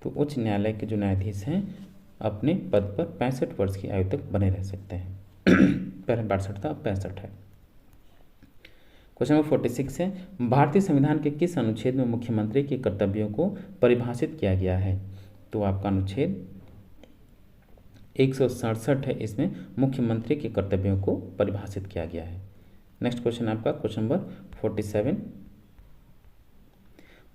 तो उच्च न्यायालय के जो न्यायाधीश हैं अपने पद पर 65 वर्ष की आयु तक बने रह सकते हैं। पहले 62 था, अब 65 है। क्वेश्चन नंबर 46 है, भारतीय संविधान के किस अनुच्छेद में मुख्यमंत्री के कर्तव्यों को परिभाषित किया गया है? तो आपका अनुच्छेद 167 है, इसमें मुख्यमंत्री के कर्तव्यों को परिभाषित किया गया है। नेक्स्ट क्वेश्चन आपका क्वेश्चन नंबर 47,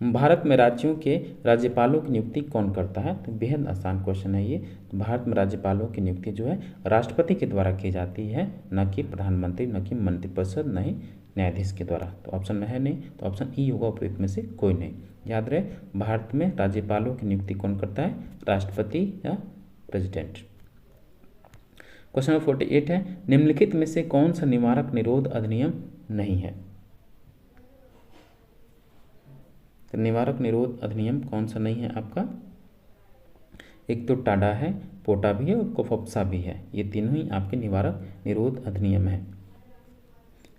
भारत में राज्यों के राज्यपालों की नियुक्ति कौन करता है? तो बेहद आसान क्वेश्चन है ये। तो भारत में राज्यपालों की नियुक्ति जो है राष्ट्रपति के द्वारा की जाती है, न कि प्रधानमंत्री, न कि मंत्रिपरिषद, न ही न्यायाधीश के द्वारा। तो ऑप्शन में है नहीं, तो ऑप्शन ई होगा उपयुक्त में से कोई नहीं। याद रहे, भारत में राज्यपालों की नियुक्ति कौन करता है? राष्ट्रपति या प्रेसिडेंट। क्वेश्चन नंबर 48 है, निम्नलिखित में से कौन सा निवारक निरोध अधिनियम नहीं है? तो निवारक निरोध अधिनियम कौन सा नहीं है आपका? एक तो टाडा है, पोटा भी है और कोफोप्सा भी है। ये तीनों ही आपके निवारक निरोध अधिनियम है।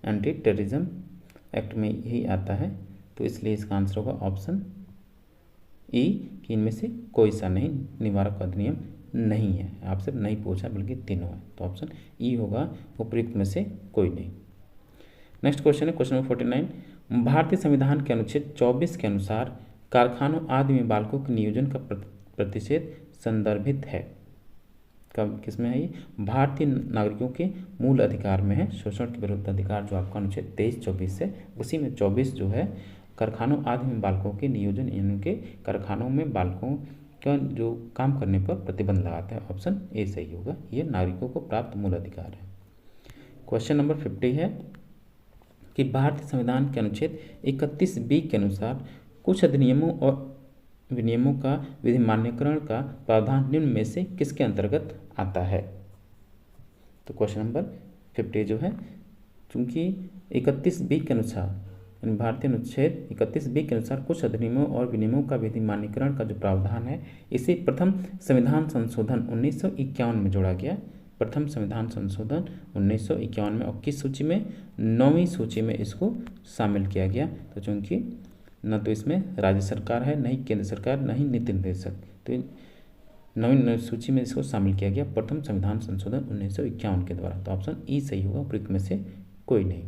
एंटी टेररिज्म एक्ट में यही आता है, तो इसलिए इसका आंसर होगा ऑप्शन ई कि इनमें से कोई सा नहीं निवारक अधिनियम नहीं है। आपसे नहीं पूछा बल्कि तीनों है, तो ऑप्शन ई होगा उपयुक्त में से कोई नहीं। नेक्स्ट क्वेश्चन है क्वेश्चन नंबर 49, भारतीय संविधान के अनुच्छेद 24 के अनुसार कारखानों आदि में बालकों के नियोजन का प्रतिषेध संदर्भित है। कब किसमें है ये? भारतीय नागरिकों के मूल अधिकार में है। शोषण के विरुद्ध अधिकार जो आपका अनुच्छेद 23-24 है, उसी में 24 जो है कारखानों आदि में बालकों के नियोजन, यानी के कारखानों में बालकों का जो काम करने पर प्रतिबंध लगाता है। ऑप्शन ए सही होगा, ये नागरिकों को प्राप्त मूल अधिकार है। क्वेश्चन नंबर 50 है कि भारतीय संविधान के अनुच्छेद 31B के अनुसार कुछ अधिनियमों और विनियमों का विधिमान्यकरण का प्रावधान निम्न में से किसके अंतर्गत आता है? तो क्वेश्चन नंबर 50 जो है, चूंकि 31B के अनुसार, भारतीय अनुच्छेद 31B के अनुसार कुछ अधिनियमों और विनियमों का विधिमान्यकरण का जो प्रावधान है, इसे प्रथम संविधान संशोधन 1951 में जोड़ा गया। प्रथम संविधान संशोधन 1951 में, और किस सूची में? 9वीं सूची में इसको शामिल किया गया। तो चूंकि न तो इसमें राज्य सरकार है, न ही केंद्र सरकार, न ही नीति निर्देशक, तो 9वीं सूची में इसको शामिल किया गया प्रथम संविधान संशोधन 1951 के द्वारा। तो ऑप्शन ई सही होगा, उपयुक्त में से कोई नहीं।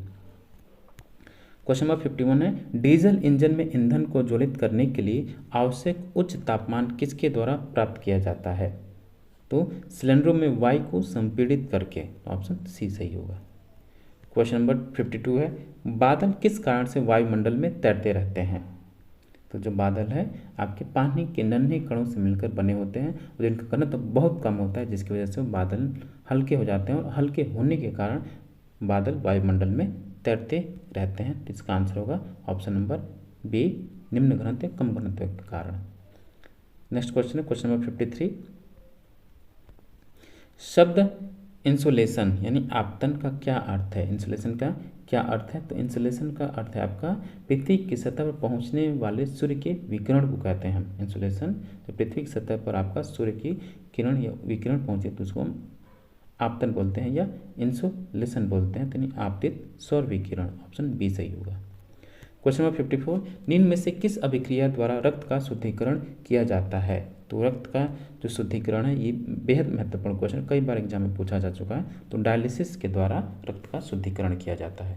क्वेश्चन नंबर 51 है, डीजल इंजन में ईंधन को ज्वलित करने के लिए आवश्यक उच्च तापमान किसके द्वारा प्राप्त किया जाता है? तो सिलेंडरों में वायु को संपीड़ित करके। ऑप्शन सी सही होगा। क्वेश्चन नंबर 52 है, बादल किस कारण से वायुमंडल में तैरते रहते हैं? तो जो बादल है आपके पानी के नन्हे कणों से मिलकर बने होते हैं, और जिनका घनत्व तो बहुत कम होता है, जिसकी वजह से बादल हल्के हो जाते हैं, और हल्के होने के कारण बादल वायुमंडल में तैरते रहते हैं। इसका आंसर होगा ऑप्शन नंबर बी, निम्न घनत्व कम घनत्व के कारण। नेक्स्ट क्वेश्चन है क्वेश्चन नंबर 53, शब्द इंसुलेशन यानी आपतन का क्या अर्थ है? इंसुलेशन का क्या अर्थ है? तो इंसुलेशन का अर्थ है आपका पृथ्वी की सतह पर पहुंचने वाले सूर्य के विकिरण को कहते हैं हम इंसुलेशन। तो पृथ्वी की सतह पर आपका सूर्य की किरण या विकिरण पहुंचे तो उसको हम आपतन बोलते हैं या इंसुलेशन बोलते हैं, यानी आपतित सौर विकिरण। ऑप्शन बी सही होगा। क्वेश्चन नंबर 54, निम्न में से किस अभिक्रिया द्वारा रक्त का शुद्धिकरण किया जाता है? तो रक्त का जो शुद्धिकरण है, ये बेहद महत्वपूर्ण क्वेश्चन, कई बार एग्जाम में पूछा जा चुका है। तो डायलिसिस के द्वारा रक्त का शुद्धिकरण किया जाता है।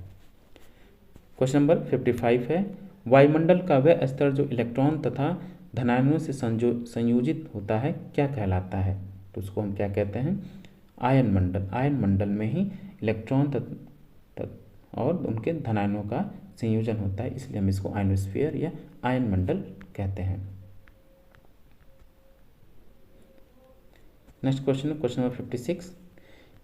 क्वेश्चन नंबर 55 है, वायुमंडल का वह स्तर जो इलेक्ट्रॉन तथा धनायनों से संयोजित होता है क्या कहलाता है? तो उसको हम क्या कहते हैं? आयन मंडल। आयन मंडल में ही इलेक्ट्रॉन और उनके धनायनों का संयोजन होता है, इसलिए हम इसको आयनोस्फीयर या आयन मंडल कहते हैं। नेक्स्ट क्वेश्चन है क्वेश्चन नंबर 56,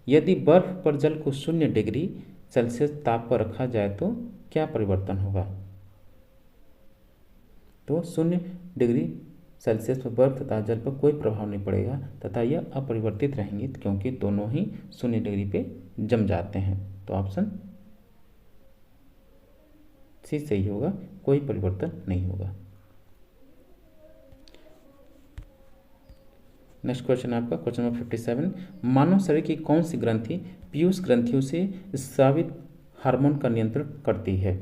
यदि बर्फ पर जल को 0 डिग्री सेल्सियस ताप पर रखा जाए तो क्या परिवर्तन होगा? तो 0 डिग्री सेल्सियस पर बर्फ तथा जल पर कोई प्रभाव नहीं पड़ेगा तथा यह अपरिवर्तित रहेंगे, क्योंकि दोनों ही 0 डिग्री पे जम जाते हैं। तो ऑप्शन सी सही होगा, कोई परिवर्तन नहीं होगा। नेक्स्ट क्वेश्चन है आपका क्वेश्चन नंबर 57, मानव शरीर की कौन सी ग्रंथि पीयूष ग्रंथियों से स्रावित हार्मोन का नियंत्रण करती है?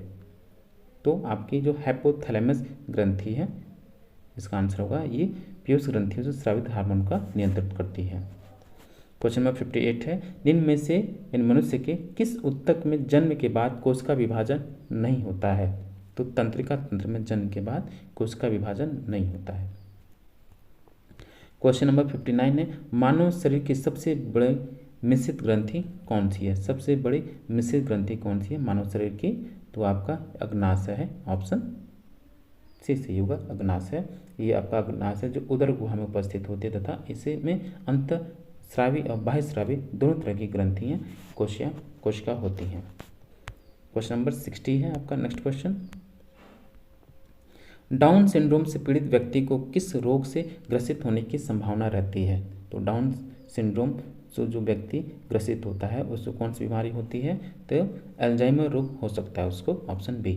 तो आपकी जो हाइपोथैलेमस ग्रंथि है, इसका आंसर होगा ये पीयूष ग्रंथियों से स्रावित हार्मोन का नियंत्रण करती है। क्वेश्चन नंबर 58 है, निम्न में से इन मनुष्य के किस ऊतक में जन्म के बाद कोशिका विभाजन नहीं होता है? तो तंत्रिका तंत्र में जन्म के बाद कोशिका विभाजन नहीं होता है। क्वेश्चन नंबर 59 है, मानव शरीर की सबसे बड़ी मिश्रित ग्रंथि कौन सी है? सबसे बड़ी मिश्रित ग्रंथि कौन सी है मानव शरीर की? तो आपका अग्नाशय है। ऑप्शन सी सही होगा। अग्नाशय, ये आपका अग्नाशय जो उदर गुहा में उपस्थित होती है तथा इसे में अंतःस्रावी और बाह्यस्रावी दोनों तरह की ग्रंथियाँ कोशिका होती हैं। क्वेश्चन नंबर 60 है आपका नेक्स्ट क्वेश्चन। डाउन सिंड्रोम से पीड़ित व्यक्ति को किस रोग से ग्रसित होने की संभावना रहती है? तो डाउन सिंड्रोम से जो व्यक्ति ग्रसित होता है उसको कौन सी बीमारी होती है? तो अल्जाइमर रोग हो सकता है उसको, option B.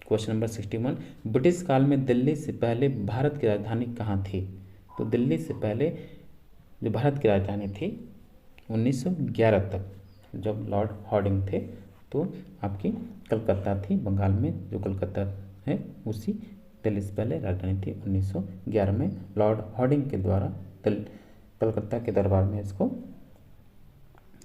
Question number 61, British काल में दिल्ली से पहले भारत की राजधानी कहाँ थी? तो दिल्ली से पहले जो भारत की राजधानी थी 1911 तक जब लॉर्ड हार्डिंग थे तो आपकी कलकत्ता थी, बंगाल में जो कलकत्ता है उसी दिल्ली से पहले राजधानी थी। 1911 में लॉर्ड हार्डिंग के द्वारा कलकत्ता के दरबार में इसको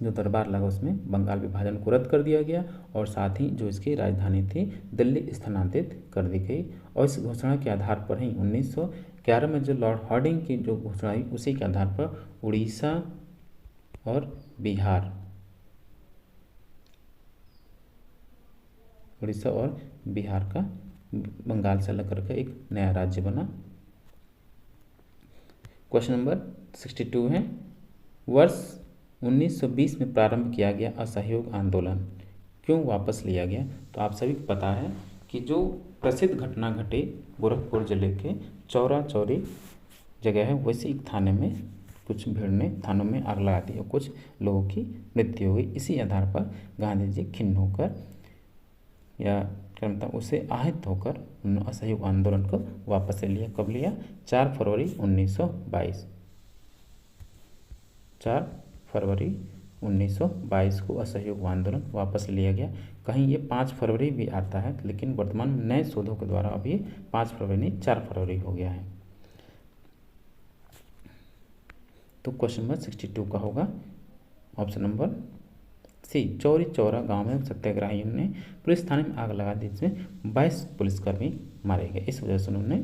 जो दरबार लगा उसमें बंगाल विभाजन को रद्द कर दिया गया और साथ ही जो इसकी राजधानी थी दिल्ली स्थानांतरित कर दी गई। और इस घोषणा के आधार पर ही 1911 में जो लॉर्ड हार्डिंग की जो घोषणा हुई उसी के आधार पर उड़ीसा और बिहार का बंगाल से अलग करके एक नया राज्य बना। क्वेश्चन नंबर 62 है, वर्ष 1920 में प्रारंभ किया गया असहयोग आंदोलन क्यों वापस लिया गया? तो आप सभी को पता है कि जो प्रसिद्ध घटना घटी गोरखपुर जिले के चौरा चौरी जगह है वैसे एक थाने में कुछ भीड़ ने थानों में आग लगा दी और कुछ लोगों की मृत्यु हो गई। इसी आधार पर गांधी जी खिन्न होकर या उसे आहत होकर उन्होंने असहयोग आंदोलन को वापस ले लिया। कब लिया? 4 फरवरी 1922। 4 फरवरी 1922 को असहयोग आंदोलन वापस लिया गया। कहीं ये 5 फरवरी भी आता है लेकिन वर्तमान में नए शोधों के द्वारा अभी 5 फरवरी नहीं 4 फरवरी हो गया है। तो क्वेश्चन नंबर 62 का होगा option number C. Chauri Chaura गांव में सत्याग्रहियों ने पुलिस थाने में आग लगा दी जिसमें 22 पुलिसकर्मी मारे गए। इस वजह से उन्होंने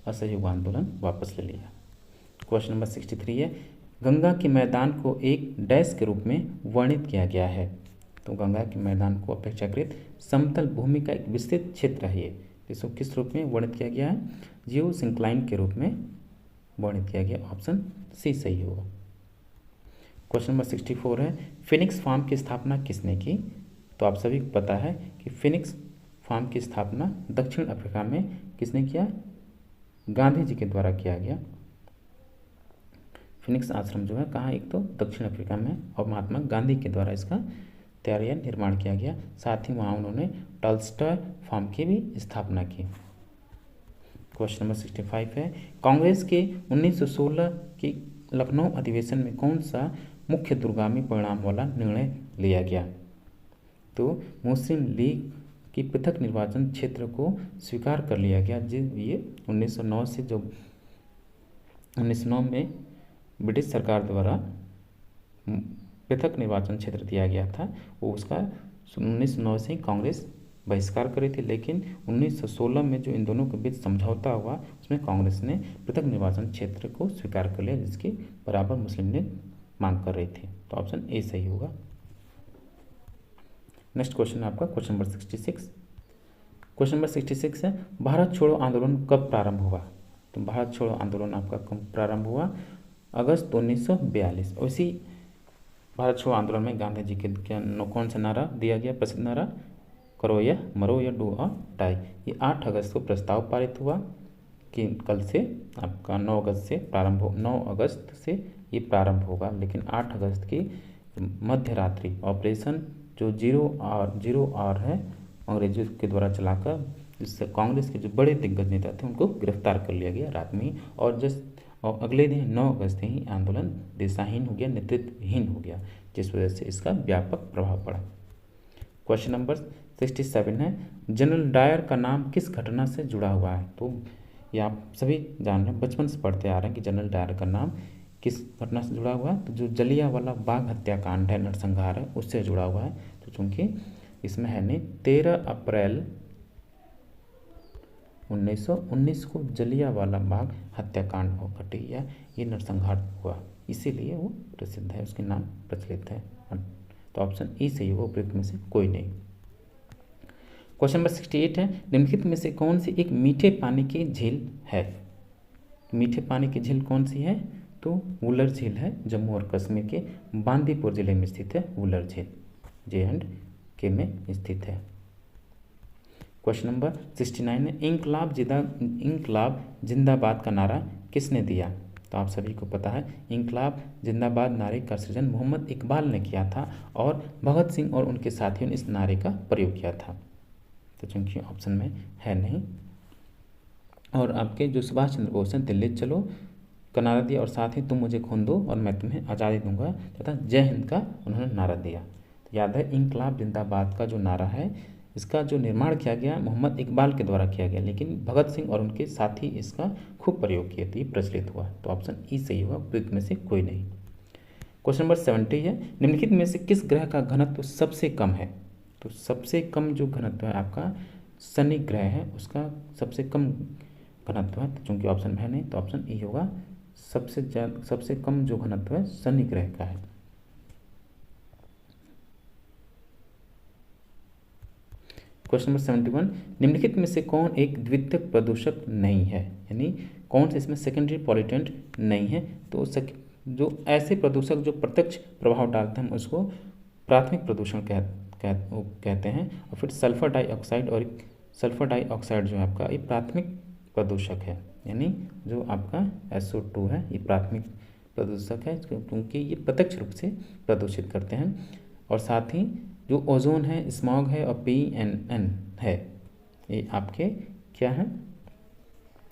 असहयोग आंदोलन वापस ले लिया। क्वेश्चन नंबर 63 है, गंगा के मैदान को एक डैश के रूप में वर्णित किया गया है। तो गंगा के मैदान को अपेक्षाकृत समतल भूमि का एक विस्तृत क्षेत्र है। इसको किस रूप में वर्णित किया गया है? जियो सिंक्लाइन के रूप में वर्णित किया गया। ऑप्शन सी सही होगा। क्वेश्चन नंबर 64 है, फिनिक्स फार्म की स्थापना किसने की? तो आप सभी को पता है कि फिनिक्स फार्म की स्थापना दक्षिण अफ्रीका में किसने किया? गांधी जी के द्वारा किया गया। फिनिक्स आश्रम जो है कहाँ? एक तो दक्षिण अफ्रीका में और महात्मा गांधी के द्वारा इसका तैयार या निर्माण किया गया। साथ ही वहाँ उन्होंने टॉल्स्टॉय फार्म की भी स्थापना की। क्वेश्चन नंबर 65 है, कांग्रेस के 1916 की लखनऊ अधिवेशन में कौन सा मुख्य दूरगामी परिणाम वाला निर्णय लिया गया? तो मुस्लिम लीग की पृथक निर्वाचन क्षेत्र को स्वीकार कर लिया गया। ये 1909 से जो 1909 में ब्रिटिश सरकार द्वारा पृथक निर्वाचन क्षेत्र दिया गया था वो उसका 1909 से ही कांग्रेस बहिष्कार करी थी। लेकिन 1916 में जो इन दोनों के बीच समझौता हुआ उसमें कांग्रेस ने पृथक निर्वाचन क्षेत्र को स्वीकार कर लिया जिसकी बराबर मुस्लिम लीग मांग कर रही थी। तो ऑप्शन ए सही होगा। नेक्स्ट क्वेश्चन है आपका क्वेश्चन नंबर 66। क्वेश्चन नंबर 66 है, भारत छोड़ो आंदोलन कब प्रारंभ हुआ? तो भारत छोड़ो आंदोलन आपका कब प्रारंभ हुआ? अगस्त 1942। और इसी भारत छोड़ो आंदोलन में गांधी जी के कौन सा नारा दिया गया? प्रसिद्ध नारा, करो या मरो या डू और डाई। ये 8 अगस्त को प्रस्ताव पारित हुआ कि कल से आपका 9 अगस्त से प्रारंभ हो 9 अगस्त से ये प्रारंभ होगा। लेकिन 8 अगस्त की मध्य रात्रि ऑपरेशन जो जीरो आर है अंग्रेजों के द्वारा चलाकर इससे कांग्रेस के जो बड़े दिग्गज नेता थे उनको गिरफ्तार कर लिया गया रात में। और अगले दिन 9 अगस्त ही आंदोलन दिशाहीन हो गया, नेतृत्वहीन हो गया, जिस वजह से इसका व्यापक प्रभाव पड़ा। क्वेश्चन नंबर 67 है, जनरल डायर का नाम किस घटना से जुड़ा हुआ है? तो ये आप सभी जान रहे हैं, बचपन से पढ़ते आ रहे हैं कि जनरल डायर का नाम किस घटना से जुड़ा हुआ है? तो जो जलियांवाला बाग हत्याकांड है, नरसंहार है, उससे जुड़ा हुआ है। तो चूंकि इसमें है नहीं 13 अप्रैल 1919 को जलियांवाला बाग हत्याकांड घटी या ये नरसंहार हुआ, इसीलिए वो प्रसिद्ध है, उसके नाम प्रचलित है। तो ऑप्शन ई सही होगा, उपयुक्त में से कोई नहीं। क्वेश्चन नंबर 68 है, निम्नलिखित में से कौन सी एक मीठे पानी की झील है? मीठे पानी की झील कौन सी है? तो वुलर झील है, जम्मू और कश्मीर के बांदीपुर जिले में स्थित है वुलर झील, J&K में स्थित है। क्वेश्चन नंबर 69 है, इंकलाब जिंदाबाद का नारा किसने दिया? तो आप सभी को पता है इंकलाब जिंदाबाद नारे का सृजन मोहम्मद इकबाल ने किया था और भगत सिंह और उनके साथियों ने इस नारे का प्रयोग किया था। तो चूंकि ऑप्शन में है नहीं। और आपके जो सुभाष चंद्र बोस हैं, दिल्ली चलो का नारा दिया और साथ ही तुम मुझे खून दो और मैं तुम्हें आज़ादी दूंगा तथा जय हिंद का उन्होंने नारा दिया। तो याद है इंकलाब जिंदाबाद का जो नारा है, इसका जो निर्माण किया गया मोहम्मद इकबाल के द्वारा किया गया, लेकिन भगत सिंह और उनके साथी इसका खूब प्रयोग किए थे, प्रचलित हुआ। तो ऑप्शन ई सही होगा, उपयुक्त में से कोई नहीं। क्वेश्चन नंबर 70 है, निम्नलिखित में से किस ग्रह का घनत्व सबसे कम है? तो सबसे कम जो घनत्व है आपका शनि ग्रह है, उसका सबसे कम घनत्व है। तो चूंकि ऑप्शन में है नहीं, तो ऑप्शन ई होगा, सबसे कम जो घनत्व है शनि ग्रह का है। क्वेश्चन नंबर 71, निम्नलिखित में से कौन एक द्वितीयक प्रदूषक नहीं है? यानी कौन से इसमें सेकेंडरी पॉल्यूटेंट नहीं है? तो जो ऐसे प्रदूषक जो प्रत्यक्ष प्रभाव डालते हैं उसको प्राथमिक प्रदूषण कहते हैं। और फिर सल्फर डाइऑक्साइड जो है आपका ये प्राथमिक प्रदूषक है, यानी जो आपका SO2 है ये प्राथमिक प्रदूषक है, क्योंकि ये प्रत्यक्ष रूप से प्रदूषित करते हैं। और साथ ही जो ओजोन है, स्मॉग है और PNN है, ये आपके क्या है?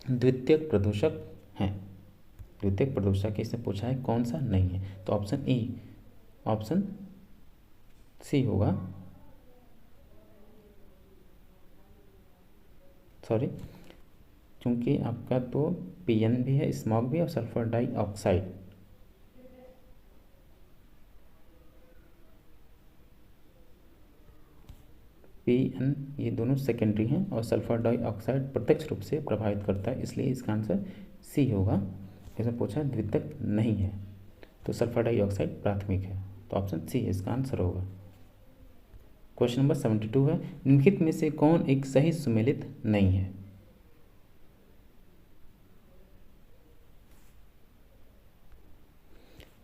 द्वितीयक प्रदूषक हैं। द्वितीयक प्रदूषक इससे पूछा है कौन सा नहीं है, तो ऑप्शन ई, ऑप्शन सी होगा, सॉरी, क्योंकि आपका तो PN भी है, स्मॉग भी है और सल्फर डाइऑक्साइड। PN ये दोनों सेकेंडरी हैं और सल्फर डाइऑक्साइड प्रत्यक्ष रूप से प्रभावित करता है, इसलिए इसका आंसर सी होगा। इसमें पूछा है द्वितीयक नहीं है, तो सल्फर डाइऑक्साइड प्राथमिक है, तो ऑप्शन सी इसका आंसर होगा। क्वेश्चन नंबर 72 है, निम्नलिखित में से कौन एक सही सुमेलित नहीं है?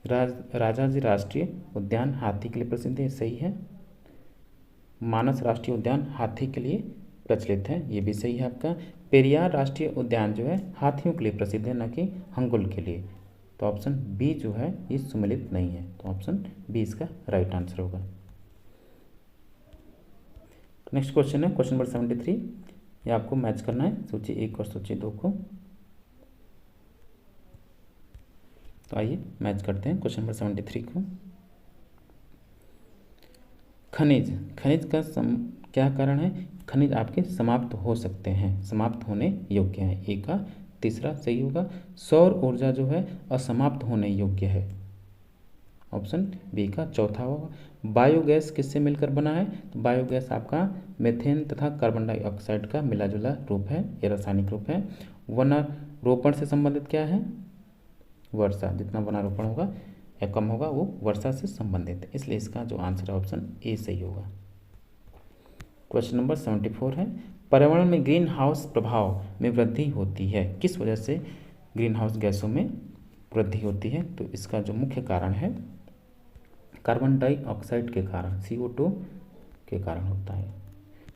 राजाजी राष्ट्रीय उद्यान हाथी के लिए प्रसिद्ध है, सही है। मानस राष्ट्रीय उद्यान हाथी के लिए प्रचलित है, ये भी सही है आपका। पेरियार राष्ट्रीय उद्यान जो है हाथियों के लिए प्रसिद्ध है, न कि हंगुल के लिए। तो ऑप्शन बी जो है ये सुमेलित नहीं है, तो ऑप्शन बी इसका राइट आंसर होगा। नेक्स्ट क्वेश्चन है क्वेश्चन नंबर 73, ये आपको मैच करना है सूची 1 और सूची 2 को। तो आइए मैच करते हैं क्वेश्चन नंबर 73 को। खनिज का क्या कारण है? खनिज आपके समाप्त हो सकते हैं, समाप्त होने योग्य हैं, ए का तीसरा सही होगा। सौर ऊर्जा जो है असमाप्त होने योग्य है, ऑप्शन बी का चौथा होगा। बायोगैस किससे मिलकर बना है? तो बायोगैस आपका मेथेन तथा कार्बन डाइऑक्साइड का मिला जुला रूप है, ये रासायनिक रूप है। वनारोपण से संबंधित क्या है? वर्षा, जितना वनारोपण होगा या कम होगा वो वर्षा से संबंधित है, इसलिए इसका जो आंसर है ऑप्शन ए सही होगा। क्वेश्चन नंबर 74 है, पर्यावरण में ग्रीन हाउस प्रभाव में वृद्धि होती है, किस वजह से ग्रीन हाउस गैसों में वृद्धि होती है? तो इसका जो मुख्य कारण है कार्बन डाइऑक्साइड के कारण, CO2 के कारण होता है।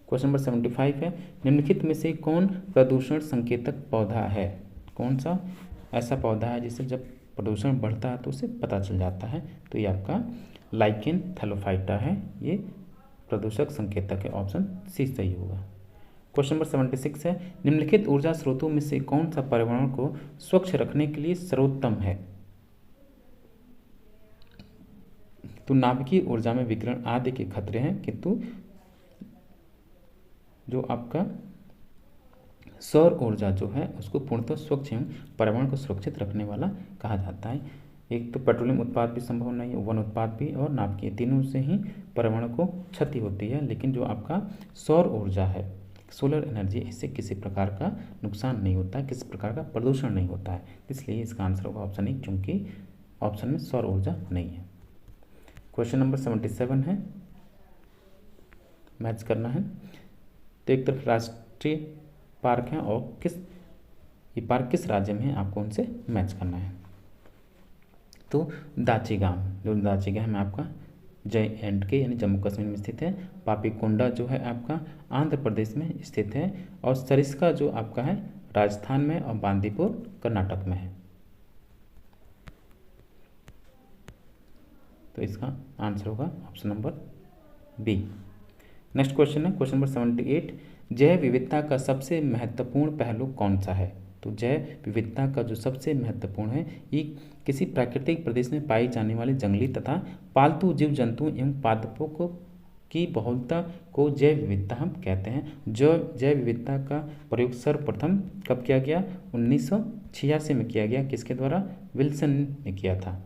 क्वेश्चन नंबर 75 है, निम्नलिखित में से कौन प्रदूषण संकेतक पौधा है? कौन सा ऐसा पौधा है जिससे जब प्रदूषण बढ़ता है तो उसे पता चल जाता है? तो ये आपका लाइकेन थैलोफाइटा है, ये प्रदूषक संकेतक है, ऑप्शन सी सही होगा। क्वेश्चन नंबर 76 है, निम्नलिखित ऊर्जा स्रोतों में से कौन सा पर्यावरण को स्वच्छ रखने के लिए सर्वोत्तम है? तो नाभिकीय ऊर्जा में विकिरण आदि के खतरे हैं, किंतु जो आपका सौर ऊर्जा जो है उसको पूर्णतः स्वच्छ एवं पर्यावरण को सुरक्षित रखने वाला कहा जाता है। एक तो पेट्रोलियम उत्पाद भी संभव नहीं है, वन उत्पाद भी और नाभिकीय, तीनों से ही पर्यावरण को क्षति होती है, लेकिन जो आपका सौर ऊर्जा है, सोलर एनर्जी, इससे किसी प्रकार का नुकसान नहीं होता है, किसी प्रकार का प्रदूषण नहीं होता है, इसलिए इसका आंसर होगा ऑप्शन ए, क्योंकि ऑप्शन में सौर ऊर्जा नहीं है। क्वेश्चन नंबर 77 है, मैच करना है। तो एक तरफ राष्ट्रीय पार्क है और ये पार्क किस राज्य में है, आपको उनसे मैच करना है। तो दाचीगाम, जो दाचीगाम है आपका J&K यानी जम्मू कश्मीर में स्थित है। पापीकोंडा जो है आपका आंध्र प्रदेश में स्थित है। और सरिस्का जो आपका है राजस्थान में और बांदीपुर कर्नाटक में है। तो इसका आंसर होगा option number B. Next question है क्वेश्चन नंबर 78, जैव विविधता का सबसे महत्वपूर्ण पहलू कौन सा है। तो जैव विविधता का जो सबसे महत्वपूर्ण है, ये किसी प्राकृतिक प्रदेश में पाई जाने वाली जंगली तथा पालतू जीव जंतु एवं पादपों को की बहुलता को जैव विविधता हम कहते हैं। जो जैव विविधता का प्रयोग सर्वप्रथम कब किया गया, 1986 में किया गया। किसके द्वारा, विल्सन ने किया था।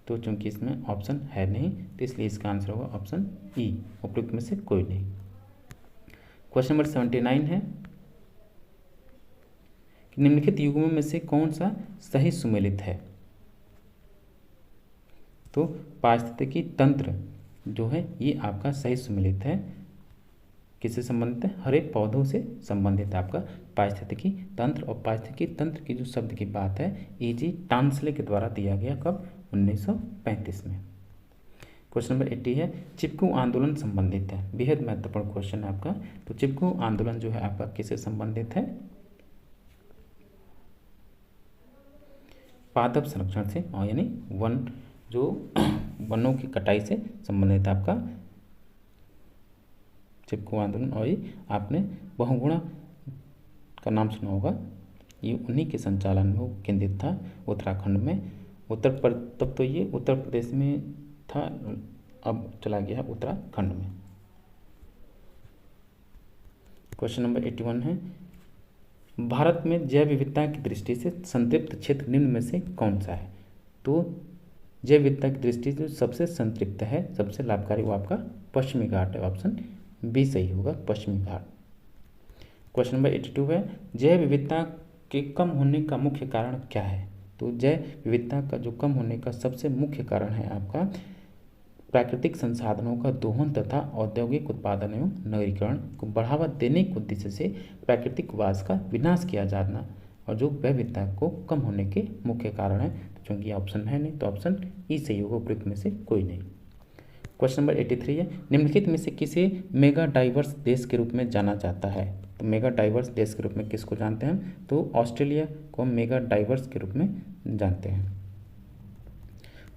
तो चूंकि इसमें ऑप्शन है नहीं, तो इसलिए इसका आंसर होगा ऑप्शन ई, उपयुक्त में से कोई नहीं। क्वेश्चन नंबर 79 है, निम्नलिखित युग्मों में से कौन सा सही सुमेलित है। तो पारिस्थितिकी तंत्र जो है ये आपका सही सुमेलित है। किससे संबंधित है, हरे पौधों से संबंधित है आपका पारिस्थितिकी तंत्र। और पारिस्थितिकी तंत्र की जो शब्द की बात है E.G. टांसले के द्वारा दिया गया, कब, 1935 में। क्वेश्चन नंबर 80 है, चिपकू आंदोलन संबंधित है। बेहद महत्वपूर्ण क्वेश्चन है आपका। तो चिपकू आंदोलन जो है आपका किससे संबंधित है, पादप संरक्षण से, और यानी वन जो वनों की कटाई से संबंधित है आपका चिपकू आंदोलन। और ये आपने बहुगुणा का नाम सुना होगा, ये उन्हीं के संचालन में वो केंद्रित था उत्तराखंड में। तब तो ये उत्तर प्रदेश में था, अब चला गया उत्तराखंड में। क्वेश्चन नंबर 81 है, भारत में जैव विविधता की दृष्टि से संतृप्त क्षेत्र निम्न में से कौन सा है। तो जैव विविधता की दृष्टि से सबसे संतृप्त है, सबसे लाभकारी, वो आपका पश्चिमी घाट है। ऑप्शन बी सही होगा, पश्चिमी घाट। क्वेश्चन नंबर 82 है, जैव विविधता के कम होने का मुख्य कारण क्या है। तो जैव विविधता का जो कम होने का सबसे मुख्य कारण है आपका प्राकृतिक संसाधनों का दोहन तथा औद्योगिक उत्पादन एवं नगरीकरण को बढ़ावा देने के उद्देश्य से प्राकृतिक वास का विनाश किया जाना, और जो जैव विविधता को कम होने के मुख्य कारण है। तो चूंकि ऑप्शन है नहीं, तो ऑप्शन ई सही होगा, उपयुक्त में से कोई नहीं। क्वेश्चन नंबर 83 है, निम्नलिखित में से किसे मेगा डाइवर्स देश के रूप में जाना जाता है। तो मेगा डाइवर्स देश के रूप में किसको जानते हैं, तो ऑस्ट्रेलिया को हम मेगा डाइवर्स के रूप में जानते हैं।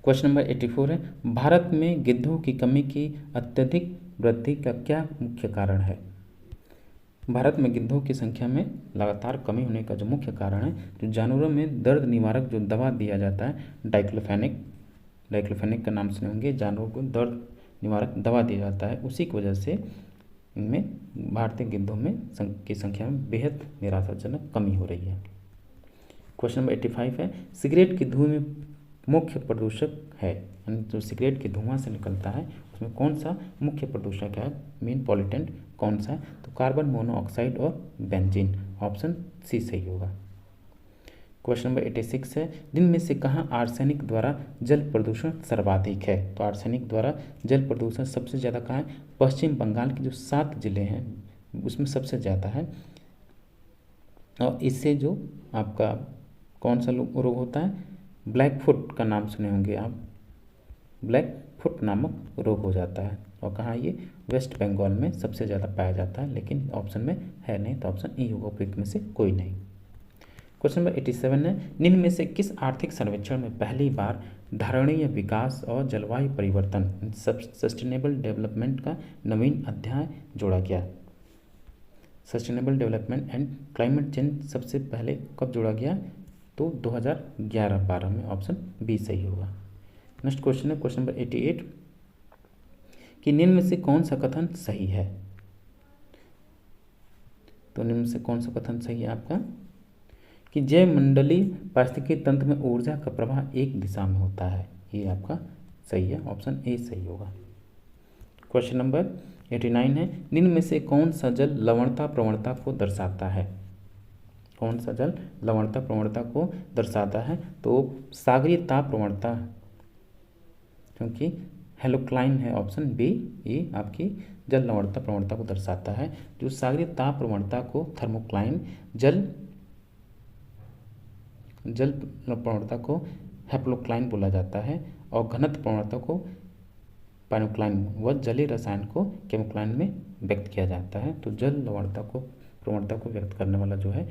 क्वेश्चन नंबर 84 है, भारत में गिद्धों की कमी की अत्यधिक वृद्धि का क्या मुख्य कारण है। भारत में गिद्धों की संख्या में लगातार कमी होने का जो मुख्य कारण है, जो जानवरों में दर्द निवारक जो दवा दिया जाता है डाइक्लोफेनेक का नाम सुने होंगे, जानवरों को दर्द निवारक दवा दिया जाता है, उसी की वजह से इनमें भारतीय गिद्धों में की संख्या में बेहद निराशाजनक कमी हो रही है। क्वेश्चन नंबर 85 है, सिगरेट की धुएं में मुख्य प्रदूषक है, यानी जो सिगरेट के धुआं से निकलता है उसमें कौन सा मुख्य प्रदूषक है, मेन पॉल्यूटेंट कौन सा है। तो कार्बन मोनोऑक्साइड और बेंजीन, ऑप्शन सी सही होगा। क्वेश्चन नंबर 86 है, दिन में से कहाँ आर्सेनिक द्वारा जल प्रदूषण सर्वाधिक है। तो आर्सेनिक द्वारा जल प्रदूषण सबसे ज़्यादा कहाँ है, पश्चिम बंगाल के जो 7 जिले हैं उसमें सबसे ज़्यादा है। और इससे जो आपका कौन सा रोग होता है, ब्लैक फुट का नाम सुने होंगे आप, ब्लैक फुट नामक रोग हो जाता है। और कहाँ, ये वेस्ट बंगाल में सबसे ज़्यादा पाया जाता है, लेकिन ऑप्शन में है नहीं, तो ऑप्शन ई होगा, उपयुक्त में से कोई नहीं। क्वेश्चन नंबर 87 है, निम्न में से किस आर्थिक सर्वेक्षण में पहली बार धारणीय विकास और जलवायु परिवर्तन सस्टेनेबल डेवलपमेंट का नवीन अध्याय जोड़ा गया। Sustainable development and climate change सबसे पहले कब जोड़ा गया, तो 2011-12 में, ऑप्शन बी सही होगा। नेक्स्ट क्वेश्चन है क्वेश्चन नंबर 88 कि निम्न में से कौन सा कथन सही है। तो निम्न में से कौन सा कथन सही है आपका, कि जैव मंडलीय पारिस्थितिकी तंत्र में ऊर्जा का प्रवाह एक दिशा में होता है, ये आपका सही है, ऑप्शन ए सही होगा। क्वेश्चन नंबर 89 है, निम्न में से कौन सा जल लवणता प्रवणता को दर्शाता है। कौन सा जल लवणता प्रवणता को दर्शाता है, तो सागरीय ताप प्रवणता, क्योंकि हेलोक्लाइन है ऑप्शन बी, ये आपकी जल लवणता प्रवणता को दर्शाता है। जो सागरीय ताप प्रवणता को थर्मोक्लाइन, जल प्रवणता को हेप्लोक्लाइन बोला जाता है और घनत्व प्रवणता को पाइनोक्लाइन व जलीय रसायन को केमोक्लाइन में व्यक्त किया जाता है। तो जल लवणता को प्रवणता को व्यक्त करने वाला जो है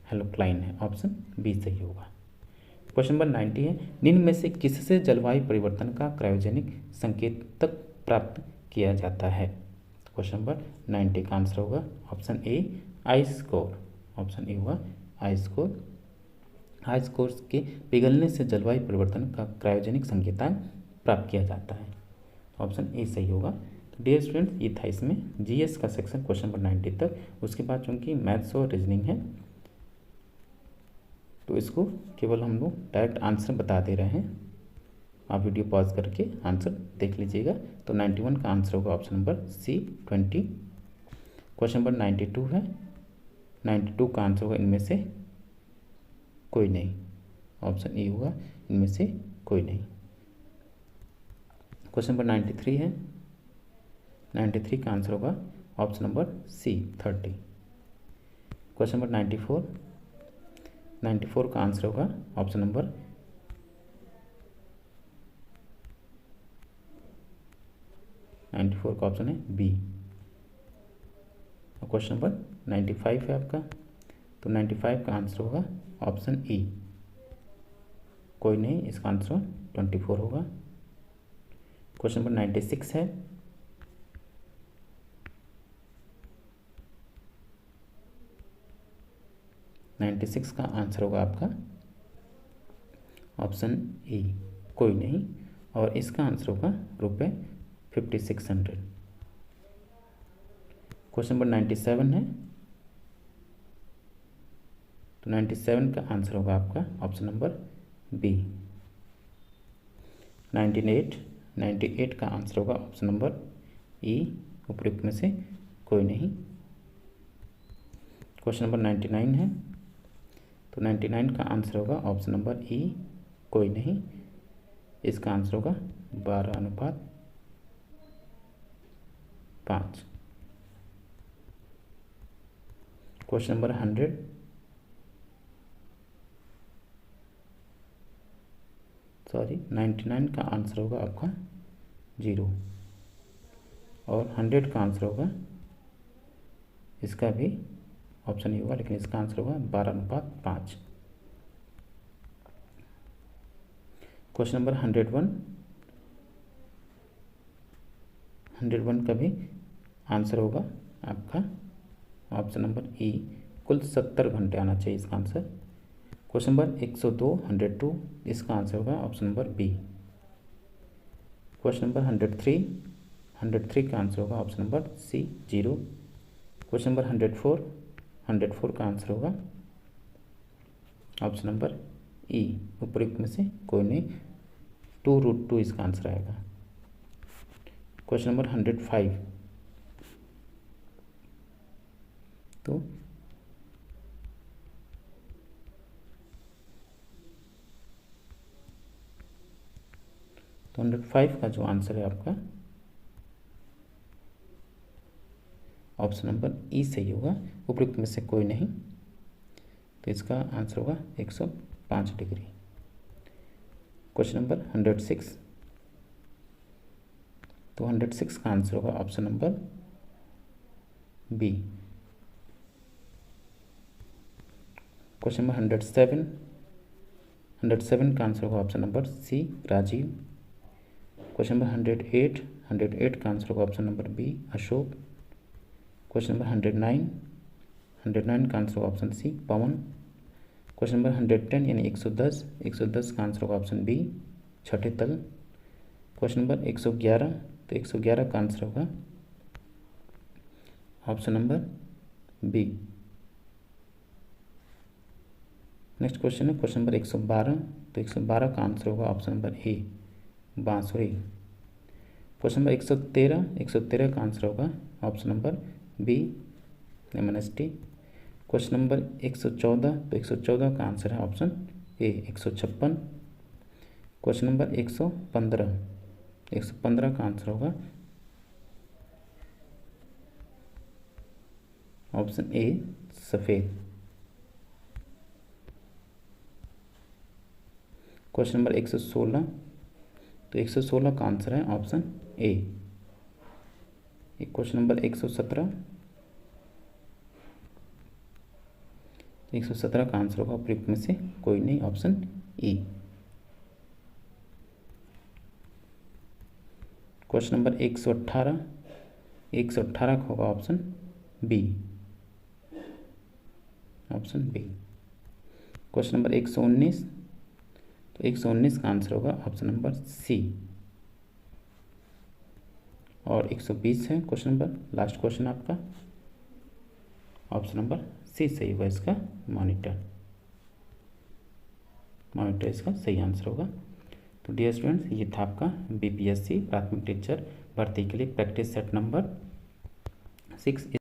हेलोक्लाइन है, ऑप्शन बी सही होगा। क्वेश्चन नंबर 90 है, निम्न में से किससे जलवायु परिवर्तन का क्रायोजेनिक संकेतक प्राप्त किया जाता है? क्वेश्चन नंबर 90 का आंसर होगा option A ice score, option A होगा आइस स्कोर। आइस स्कोर के पिघलने से जलवायु परिवर्तन का क्रायोजेनिक संकेतक प्राप्त किया जाता है, ऑप्शन ए सही होगा। तो डियर स्टूडेंट्स, ये था इसमें जीएस का सेक्शन क्वेश्चन नंबर 90 तक। उसके बाद चूँकि मैथ्स और रीजनिंग है तो इसको केवल हम लोग डायरेक्ट आंसर बता दे रहे हैं, आप वीडियो पॉज करके आंसर देख लीजिएगा। तो 91 का आंसर होगा option number C 20। Question number 92 है, 92 का आंसर होगा इनमें से कोई नहीं, ऑप्शन ए होगा इनमें से कोई नहीं। क्वेश्चन नंबर 93 है, 93 का आंसर होगा option number C 30। Question number 94, 94 का आंसर होगा ऑप्शन नंबर का ऑप्शन है बी। और क्वेश्चन नंबर 95 है आपका, तो 95 का आंसर होगा ऑप्शन ई, कोई नहीं, इसका आंसर 24 होगा। क्वेश्चन नंबर 96 है, 96 का आंसर होगा आपका ऑप्शन ई, कोई नहीं, और इसका आंसर होगा ₹5600। क्वेश्चन नंबर 97 है, तो 97 का आंसर होगा आपका ऑप्शन नंबर बी। 98 का आंसर होगा ऑप्शन नंबर ई, उपयुक्त में से कोई नहीं। क्वेश्चन नंबर 99 है, तो 99 का आंसर होगा ऑप्शन नंबर ई, कोई नहीं, इसका आंसर होगा 12:5। क्वेश्चन नंबर 100, सॉरी 99 का आंसर होगा आपका 0 और 100 का आंसर होगा, इसका भी ऑप्शन ही होगा, लेकिन इसका आंसर होगा 12:5। क्वेश्चन नंबर 101 का भी आंसर होगा आपका ऑप्शन नंबर ई, कुल 70 घंटे आना चाहिए इसका आंसर। क्वेश्चन नंबर 102, इसका आंसर होगा option number B. Question number 103 का आंसर होगा option number C 0। Question number 104 का आंसर होगा ऑप्शन नंबर ई, उपयुक्त में से कोई नहीं, 2√2 इसका आंसर आएगा। क्वेश्चन नंबर 105, तो 105 का जो आंसर है आपका ऑप्शन नंबर ई सही होगा, उपयुक्त में से कोई नहीं, तो इसका आंसर होगा 105 डिग्री। क्वेश्चन नंबर 106, तो 106 का आंसर होगा option number B. Question number 107 का आंसर होगा option number C Rajiv. Question number 108 का आंसर होगा option number B Ashok. Question number 109 का आंसर होगा option C Pawan. Question number 110 यानी 110 का आंसर होगा ऑप्शन बी छठे तल। क्वेश्चन नंबर 111, तो 111 का आंसर होगा option number B. Next question है क्वेश्चन नंबर 112, तो 112 का आंसर होगा ऑप्शन नंबर ए बांसुरी। क्वेश्चन नंबर 113 का आंसर होगा option number B MNST. Question number 114, तो 114 का आंसर है ऑप्शन ए 156। क्वेश्चन नंबर 115, 115 का आंसर होगा ऑप्शन ए सफ़ेद। क्वेश्चन नंबर 116, तो 116 का आंसर है ऑप्शन ए। क्वेश्चन नंबर 117, 117 का आंसर होगा उपयुक्त में से कोई नहीं, ऑप्शन ई। क्वेश्चन नंबर 118, 118 का होगा option B, option B. Question number 119, तो 119 का आंसर होगा ऑप्शन नंबर सी। और 120 है क्वेश्चन नंबर, लास्ट क्वेश्चन आपका, ऑप्शन नंबर सी सही होगा इसका, मॉनिटर, मॉनिटर इसका सही आंसर होगा। तो डियर स्टूडेंट्स, ये था आपका बीपीएससी प्राथमिक टीचर भर्ती के लिए प्रैक्टिस सेट नंबर 6।